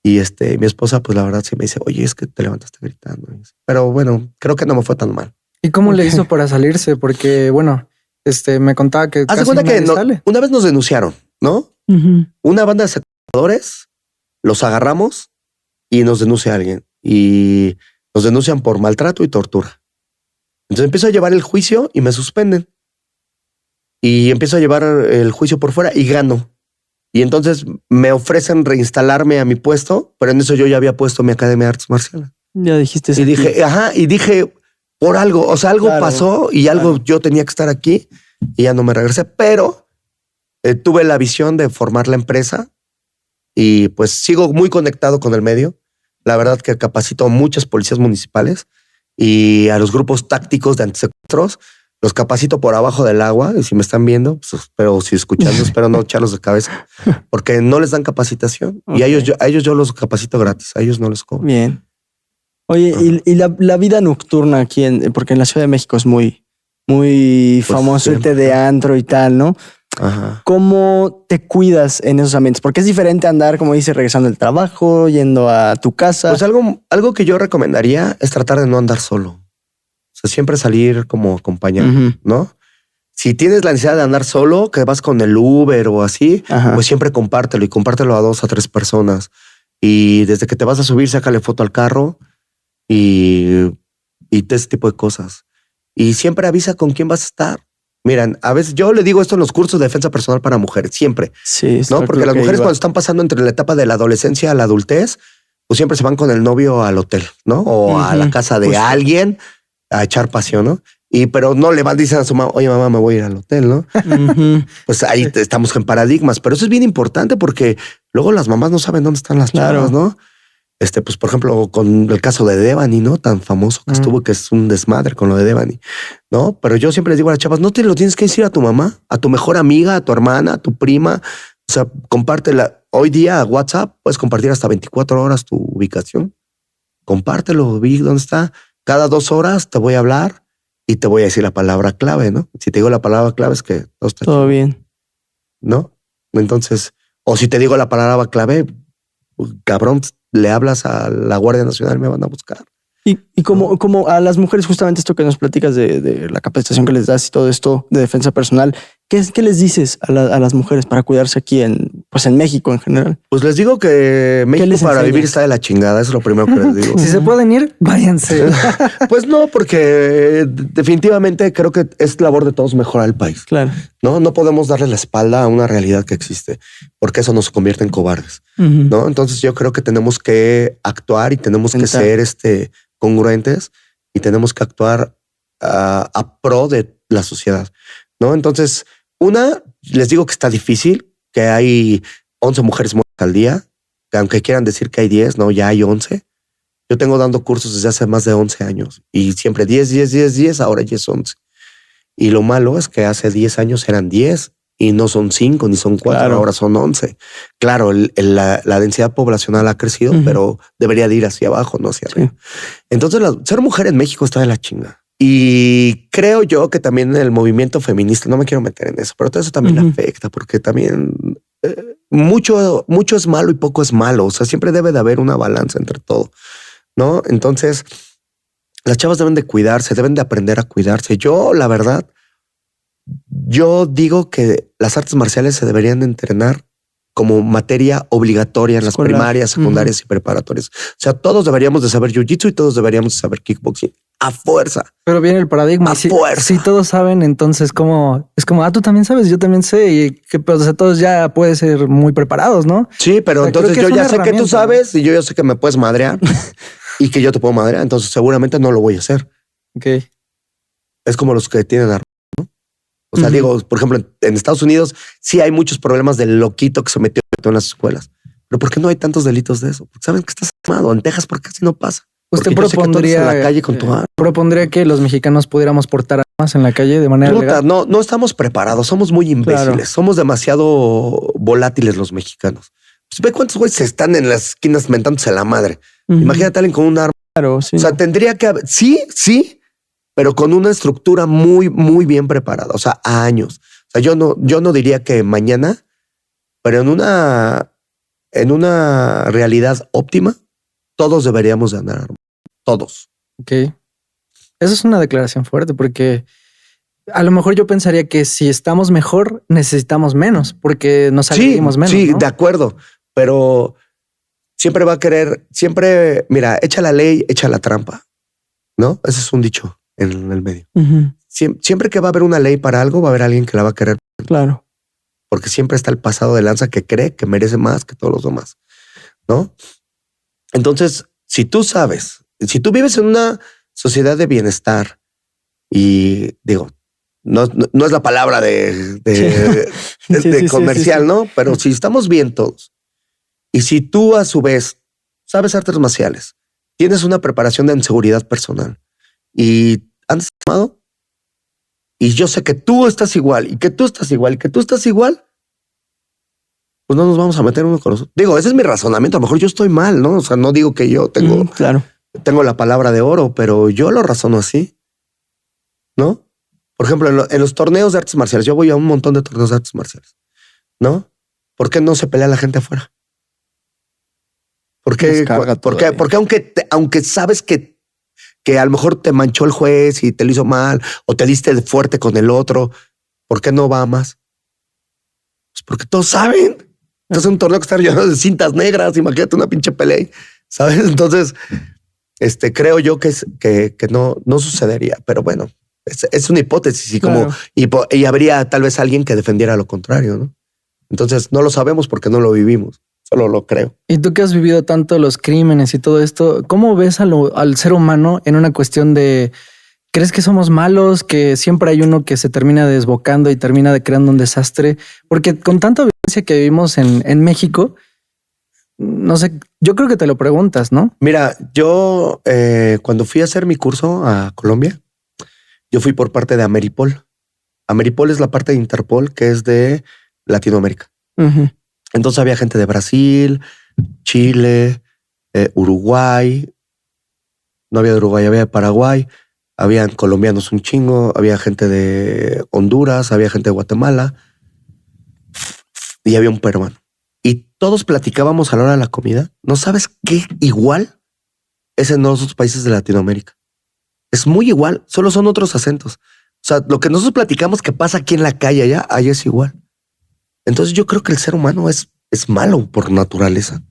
Y mi esposa, pues la verdad sí me dice, oye, es que te levantaste gritando. Pero bueno, creo que no me fue tan mal. ¿Y cómo le hizo para salirse? Porque bueno, me contaba que haz de cuenta que una vez nos denunciaron, ¿no? Una banda de secuestradores, los agarramos y nos denuncia alguien. Y nos denuncian por maltrato y tortura. Entonces empiezo a llevar el juicio y me suspenden. Y empiezo a llevar el juicio por fuera y gano. Y entonces me ofrecen reinstalarme a mi puesto, pero en eso yo ya había puesto mi academia de artes marciales. Ya dijiste eso. Y dije, por algo, o sea, algo pasó y algo yo tenía que estar aquí y ya no me regresé, pero tuve la visión de formar la empresa y pues sigo muy conectado con el medio. La verdad que capacito a muchas policías municipales y a los grupos tácticos de antisecuestros. Los capacito por abajo del agua y si me están viendo, pues, pero si escuchando, espero no echarlos de cabeza porque no les dan capacitación y a ellos yo los capacito gratis, a ellos no les cobro. Bien. Oye, y la vida nocturna aquí, porque en la Ciudad de México es muy pues famoso irte de antro y tal, ¿no? Ajá. ¿Cómo te cuidas en esos ambientes? Porque es diferente andar, como dices, regresando del trabajo, yendo a tu casa. Pues algo que yo recomendaría es tratar de no andar solo. O sea, siempre salir como acompañado, ¿no? Si tienes la necesidad de andar solo, que vas con el Uber o así, pues siempre compártelo y compártelo a 2 a 3 personas. Y desde que te vas a subir, sácale foto al carro y ese tipo de cosas. Y siempre avisa con quién vas a estar. Miren, a veces yo le digo esto en los cursos de defensa personal para mujeres, siempre. Sí, ¿no? Porque las mujeres cuando están pasando entre la etapa de la adolescencia a la adultez, pues siempre se van con el novio al hotel, ¿no? O a la casa de alguien a echar pasión, ¿no? Pero no le dicen a su mamá, oye mamá, me voy a ir al hotel, ¿no? Pues ahí estamos en paradigmas, pero eso es bien importante porque luego las mamás no saben dónde están las chavas, ¿no? Pues por ejemplo, con el caso de Devani, ¿no? Tan famoso que estuvo, que es un desmadre con lo de Devani, ¿no? Pero yo siempre les digo a las chavas, no te lo tienes que decir a tu mamá, a tu mejor amiga, a tu hermana, a tu prima. O sea, compártela. Hoy día WhatsApp puedes compartir hasta 24 horas tu ubicación. Compártelo, vi dónde está. Cada 2 horas te voy a hablar y te voy a decir la palabra clave, ¿no? Si te digo la palabra clave es que todo bien, ¿no? Entonces, o si te digo la palabra clave, cabrón, le hablas a la Guardia Nacional, me van a buscar. Y como a las mujeres, justamente esto que nos platicas de la capacitación que les das y todo esto de defensa personal, ¿qué les dices a las mujeres para cuidarse aquí en México en general? Pues les digo que México para vivir está de la chingada. Eso es lo primero que les digo. Si se pueden ir, váyanse. Pues no, porque definitivamente creo que es labor de todos mejorar el país. Claro. No podemos darle la espalda a una realidad que existe, porque eso nos convierte en cobardes. ¿No? Entonces yo creo que tenemos que actuar y tenemos que ser congruentes y tenemos que actuar a pro de la sociedad, ¿no? Entonces, les digo que está difícil, que hay 11 mujeres muertas al día, que aunque quieran decir que hay 10, no, ya hay 11. Yo tengo dando cursos desde hace más de 11 años y siempre 10, ahora ya es 11. Y lo malo es que hace 10 años eran 10 y no son 5 ni son 4, claro. Ahora son 11. Claro, la densidad poblacional ha crecido, pero debería de ir hacia abajo, no hacia arriba. Entonces, ser mujer en México está de la chinga. Y creo yo que también el movimiento feminista, no me quiero meter en eso, pero todo eso también le afecta, porque también mucho es malo y poco es malo. O sea, siempre debe de haber una balanza entre todo, ¿no? Entonces, las chavas deben de cuidarse, deben de aprender a cuidarse. Yo, la verdad, yo digo que las artes marciales se deberían de entrenar como materia obligatoria en las primarias, secundarias y preparatorias. O sea, todos deberíamos de saber jiu-jitsu y todos deberíamos de saber kickboxing a fuerza. Pero viene el paradigma. Si todos saben, entonces es como, tú también sabes, yo también sé, y que pues, o sea, todos ya pueden ser muy preparados, ¿no? Sí, pero entonces yo ya sé que tú sabes, ¿no? Y yo ya sé que me puedes madrear y que yo te puedo madrear. Entonces seguramente no lo voy a hacer. Ok. Es como los que tienen armas, ¿no? O sea, digo, por ejemplo, en Estados Unidos sí hay muchos problemas del loquito que se metió en las escuelas. Pero ¿por qué no hay tantos delitos de eso? Porque saben que estás armado. En Texas, ¿por qué casi no pasa? Usted propondría, en la calle con tu arma. Propondría que los mexicanos pudiéramos portar armas en la calle de manera legal. No estamos preparados. Somos muy imbéciles. Claro. Somos demasiado volátiles los mexicanos. Pues ve cuántos güeyes están en las esquinas mentándose a la madre. Imagínate a alguien con un arma. Claro, sí. O sea, tendría que haber, sí, pero con una estructura muy, muy bien preparada. O sea, a años. O sea, yo no diría que mañana, pero en una realidad óptima, todos deberíamos de andar armados. Todos. Ok. Eso es una declaración fuerte porque a lo mejor yo pensaría que si estamos mejor, necesitamos menos porque nos agredimos menos. Sí, ¿no? De acuerdo. Pero siempre va a querer, mira, echa la ley, echa la trampa. ¿No? Ese es un dicho en el medio. Siempre que va a haber una ley para algo, va a haber alguien que la va a querer. Claro. Porque siempre está el pasado de lanza que cree que merece más que todos los demás, ¿no? Entonces, si tú vives en una sociedad de bienestar y digo, no es la palabra de comercial, ¿no? Pero si estamos bien todos y si tú a su vez sabes artes marciales, tienes una preparación en seguridad personal y andas armado y yo sé que tú estás igual y que tú estás igual y que tú estás igual, pues no nos vamos a meter uno con nosotros. Digo, ese es mi razonamiento. A lo mejor yo estoy mal, ¿no? O sea, no digo que yo tengo la palabra de oro, pero yo lo razono así, ¿no? Por ejemplo, en los torneos de artes marciales, yo voy a un montón de torneos de artes marciales, ¿no? ¿Por qué no se pelea la gente afuera? ¿Por qué? Porque aunque sabes que a lo mejor te manchó el juez y te lo hizo mal o te diste de fuerte con el otro, ¿por qué no va más? Pues porque todos saben. Entonces un torneo que está lleno de cintas negras, imagínate una pinche pelea, ¿sabes? Entonces, creo yo que no sucedería, pero bueno, es una hipótesis y claro. y habría tal vez alguien que defendiera lo contrario, ¿no? Entonces no lo sabemos porque no lo vivimos, solo lo creo. Y tú que has vivido tanto los crímenes y todo esto, ¿cómo ves al ser humano en una cuestión de... ¿Crees que somos malos? ¿Que siempre hay uno que se termina desbocando y termina creando un desastre? Porque con tanta violencia que vivimos en México, no sé Yo creo que te lo preguntas, ¿no? Mira, yo cuando fui a hacer mi curso a Colombia, yo fui por parte de Ameripol. Ameripol es la parte de Interpol que es de Latinoamérica. Ujú. Entonces había gente de Brasil, Chile, Uruguay. No había de Uruguay, había de Paraguay. Habían colombianos un chingo. Había gente de Honduras, había gente de Guatemala. Y había un peruano. Y todos platicábamos a la hora de la comida. ¿No sabes qué igual es en los otros países de Latinoamérica? Es muy igual, solo son otros acentos. O sea, lo que nosotros platicamos que pasa aquí en la calle allá es igual. Entonces yo creo que el ser humano es malo por naturaleza.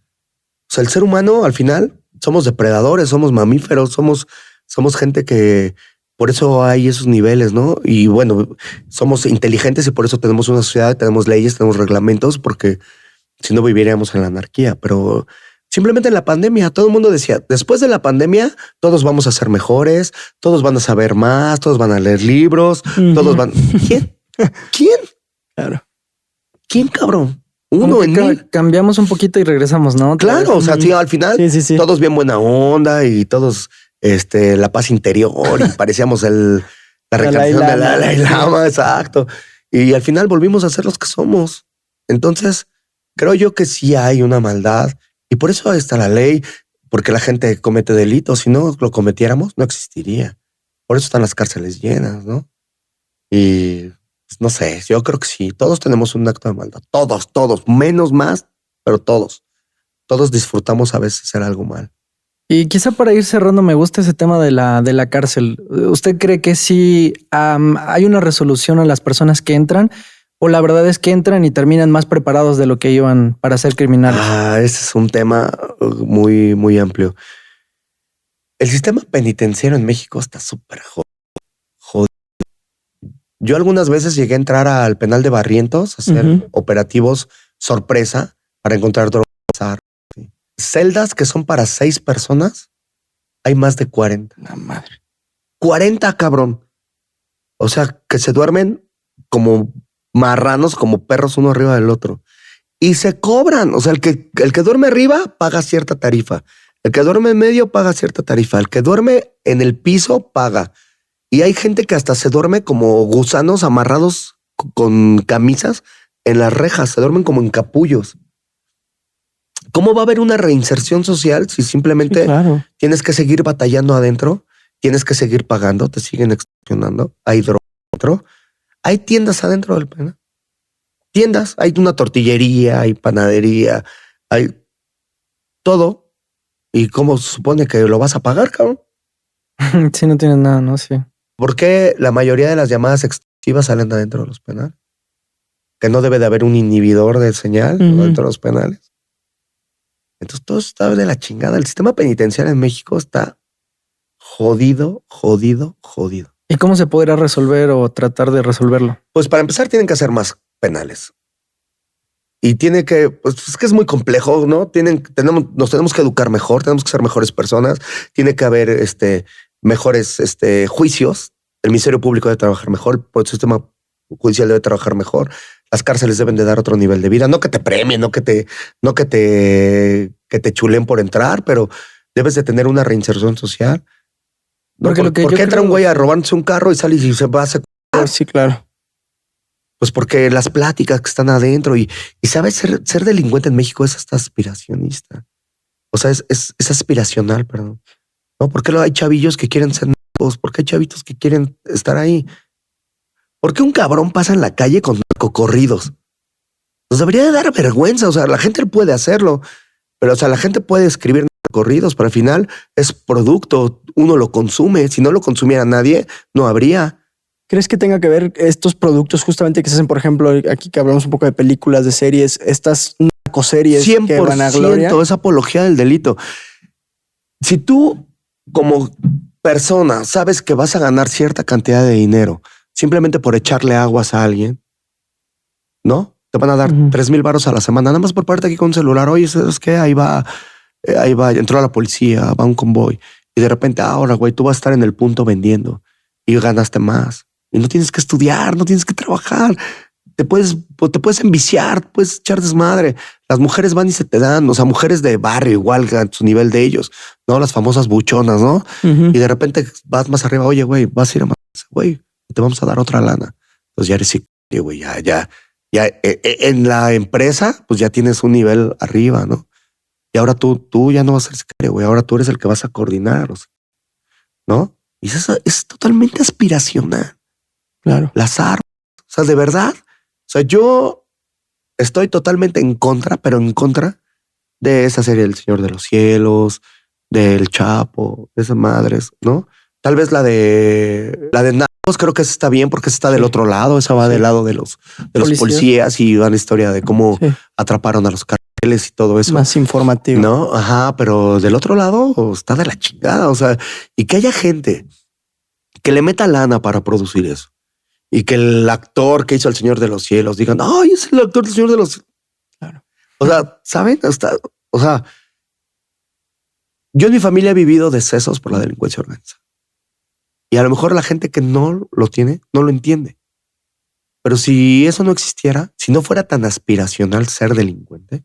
O sea, el ser humano al final somos depredadores, somos mamíferos, somos gente que por eso hay esos niveles, ¿no? Y bueno, somos inteligentes y por eso tenemos una sociedad, tenemos leyes, tenemos reglamentos, porque si no viviríamos en la anarquía. Pero simplemente en la pandemia todo el mundo decía, después de la pandemia todos vamos a ser mejores, todos van a saber más, todos van a leer libros, todos van... ¿Quién? ¿Quién? Claro. ¿Quién, cabrón? Como Uno que en mil. cambiamos un poquito y regresamos, ¿no? Otra Claro, vez. o sea, sí, al final Sí. todos bien buena onda y todos la paz interior y parecíamos la reencarnación Dalai del Lama. Dalai Lama, exacto. Y al final volvimos a ser los que somos. Entonces, creo yo que sí hay una maldad y por eso está la ley, porque la gente comete delitos. Si no lo cometiéramos, no existiría. Por eso están las cárceles llenas, ¿no? Y pues, no sé, yo creo que sí, todos tenemos un acto de maldad, todos, menos más, pero todos disfrutamos a veces hacer algo mal. Y quizá para ir cerrando, me gusta ese tema de la cárcel. ¿Usted cree que sí hay una resolución a las personas que entran o la verdad es que entran y terminan más preparados de lo que iban para ser criminales? Ese es un tema muy, muy amplio. El sistema penitenciario en México está súper jodido. Yo algunas veces llegué a entrar al penal de Barrientos a hacer operativos sorpresa para encontrar drogas. Celdas que son para 6 personas, hay más de 40. La madre. 40, cabrón. O sea, que se duermen como marranos, como perros uno arriba del otro. Y se cobran. O sea, el que duerme arriba paga cierta tarifa. El que duerme en medio paga cierta tarifa. El que duerme en el piso paga. Y hay gente que hasta se duerme como gusanos amarrados con camisas en las rejas. Se duermen como en capullos. ¿Cómo va a haber una reinserción social si simplemente tienes que seguir batallando adentro? Tienes que seguir pagando, te siguen extorsionando. Hay droga adentro. Hay tiendas adentro del penal. Tiendas, hay una tortillería, hay panadería, hay todo. ¿Y cómo se supone que lo vas a pagar, cabrón? Si no tienes nada, ¿no? Sí. ¿Por qué la mayoría de las llamadas extorsivas salen de adentro de los penales? Que no debe de haber un inhibidor de señal dentro de los penales. Entonces todo está de la chingada. El sistema penitenciario en México está jodido. ¿Y cómo se podrá resolver o tratar de resolverlo? Pues para empezar tienen que hacer más penales. Y tiene que, pues es que es muy complejo, ¿no? Nos tenemos que educar mejor, tenemos que ser mejores personas. Tiene que haber mejores juicios. El Ministerio Público debe trabajar mejor, el sistema judicial debe trabajar mejor. Las cárceles deben de dar otro nivel de vida, no que te premien, no que te chulen por entrar, pero debes de tener una reinserción social. ¿No? Porque ¿Por qué entra un güey a robarse un carro y sale y se va a secuestrar? Sí, claro. Pues porque las pláticas que están adentro y sabes, ser delincuente en México es hasta aspiracionista. O sea, es aspiracional, perdón. ¿No? ¿Por qué hay chavillos que quieren ser narcos? ¿Por qué hay chavitos que quieren estar ahí? ¿Por qué un cabrón pasa en la calle con narcocorridos? Nos debería de dar vergüenza. O sea, la gente puede hacerlo, pero o sea, la gente puede escribir narcocorridos, pero al final es producto. Uno lo consume. Si no lo consumiera nadie, no habría. ¿Crees que tenga que ver estos productos justamente que se hacen, por ejemplo, aquí que hablamos un poco de películas, de series, estas narcoseries que van a gloria? 100% es apología del delito. Si tú como persona sabes que vas a ganar cierta cantidad de dinero simplemente por echarle aguas a alguien, ¿no? Te van a dar 3,000 varos a la semana, nada más por parte aquí con un celular. Oye, ¿sabes qué? Ahí va, entró la policía, va un convoy. Y de repente, ahora, güey, tú vas a estar en el punto vendiendo y ganaste más. Y no tienes que estudiar, no tienes que trabajar. te puedes enviciar, puedes echar desmadre. Las mujeres van y se te dan, o sea, mujeres de barrio igual a su nivel de ellos, ¿no? Las famosas buchonas, ¿no? Ujú. Y de repente vas más arriba, oye, güey, vas a ir a más, güey, te vamos a dar otra lana. Entonces ya eres sicario, güey, ya. En la empresa, pues ya tienes un nivel arriba, ¿no? Y ahora tú ya no vas a ser sicario, güey, ahora tú eres el que vas a coordinar, o sea, ¿no? Y eso es totalmente aspiracional. Claro. Las armas, o sea, de verdad. O sea, yo estoy totalmente en contra, pero en contra de esa serie El Señor de los Cielos, del Chapo, de esas madres, ¿no? Tal vez la de Narcos, creo que esa está bien porque esa está del otro lado, esa va del lado de los policías y va la historia de cómo atraparon a los carteles y todo eso. Más informativo. No, ajá, pero del otro lado está de la chingada. O sea, y que haya gente que le meta lana para producir eso y que el actor que hizo El Señor de los Cielos digan, ay, es el actor del Señor de los Cielos. Claro. O sea, ¿saben? O sea, yo en mi familia he vivido decesos por la delincuencia organizada. Y a lo mejor la gente que no lo tiene, no lo entiende. Pero si eso no existiera, si no fuera tan aspiracional ser delincuente,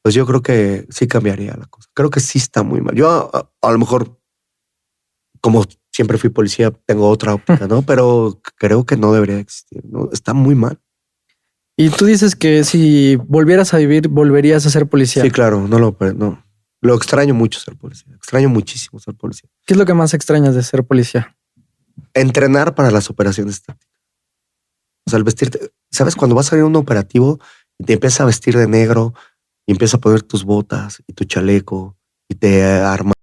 pues yo creo que sí cambiaría la cosa. Creo que sí está muy mal. Yo a lo mejor, como siempre fui policía, tengo otra óptica, ¿no? Pero creo que no debería existir, ¿no? Está muy mal. Y tú dices que si volvieras a vivir, volverías a ser policía. Sí, claro, no. Lo extraño mucho ser policía. Extraño muchísimo ser policía. ¿Qué es lo que más extrañas de ser policía? Entrenar para las operaciones tácticas. O sea, el vestirte, ¿sabes? Cuando vas a ir a un operativo y te empiezas a vestir de negro y empiezas a poner tus botas y tu chaleco y te armas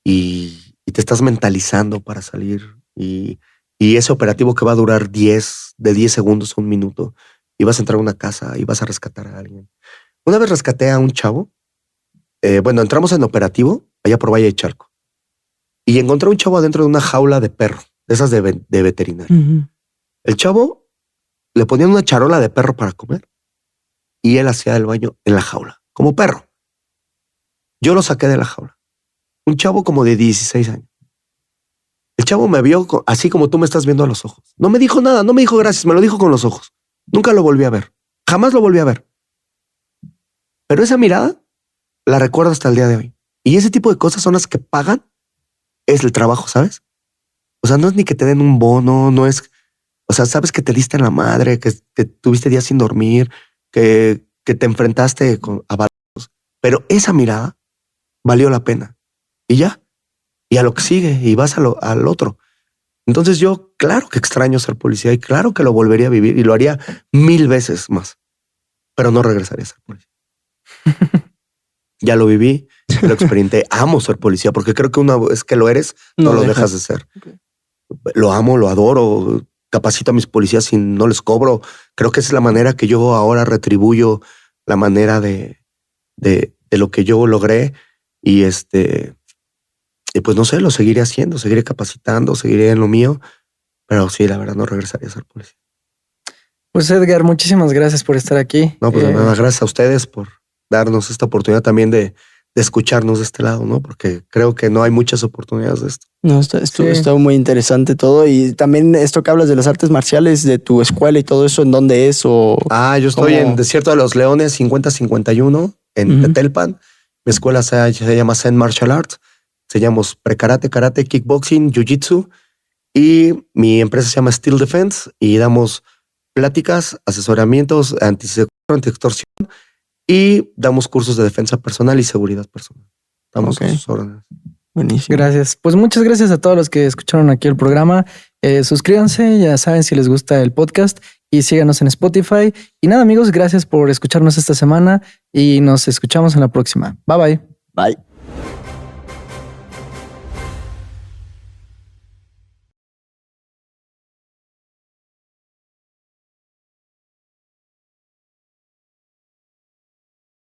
y te estás mentalizando para salir y ese operativo que va a durar de 10 segundos a un minuto y vas a entrar a una casa y vas a rescatar a alguien. Una vez rescaté a un chavo. Entramos en operativo allá por Valle de Chalco y encontré a un chavo adentro de una jaula de perro, de esas de veterinario. Ujú. El chavo le ponían una charola de perro para comer y él hacía el baño en la jaula, como perro. Yo lo saqué de la jaula. Un chavo como de 16 años. El chavo me vio así como tú me estás viendo a los ojos. No me dijo nada, no me dijo gracias, me lo dijo con los ojos. Nunca lo volví a ver. Jamás lo volví a ver. Pero esa mirada la recuerdo hasta el día de hoy. Y ese tipo de cosas son las que pagan es el trabajo, ¿sabes? O sea, no es ni que te den un bono, no es... O sea, sabes que te diste en la madre, que tuviste días sin dormir, que te enfrentaste a balazos. Pero esa mirada valió la pena. Y ya. Y a lo que sigue. Y vas al otro. Entonces yo, claro que extraño ser policía y claro que lo volvería a vivir y lo haría 1000 veces más. Pero no regresaría a ser policía. Ya lo viví, lo experimenté. Amo ser policía porque creo que una vez que lo eres, no lo dejas de ser. Okay. Lo amo, lo adoro. Capacito a mis policías y no les cobro. Creo que esa es la manera que yo ahora retribuyo la manera de lo que yo logré. Y pues no sé, lo seguiré haciendo, seguiré capacitando, seguiré en lo mío. Pero sí, la verdad, no regresaría a ser policía. Pues Edgar, muchísimas gracias por estar aquí. No, pues nada, gracias a ustedes por darnos esta oportunidad también de escucharnos de este lado, ¿no? Porque creo que no hay muchas oportunidades de esto. No, está muy interesante todo. Y también esto que hablas de las artes marciales, de tu escuela y todo eso, ¿en dónde es? Yo estoy en Desierto de los Leones 5051 en Tetelpan. Mi escuela se llama Zen Martial Arts. Enseñamos pre-karate, karate, kickboxing, jiu-jitsu. Y mi empresa se llama Steel Defense y damos pláticas, asesoramientos, anti-extorsión y damos cursos de defensa personal y seguridad personal. Damos a sus órdenes. Buenísimo. Gracias. Pues muchas gracias a todos los que escucharon aquí el programa. Suscríbanse, ya saben si les gusta el podcast y síganos en Spotify. Y nada, amigos, gracias por escucharnos esta semana y nos escuchamos en la próxima. Bye, bye. Bye.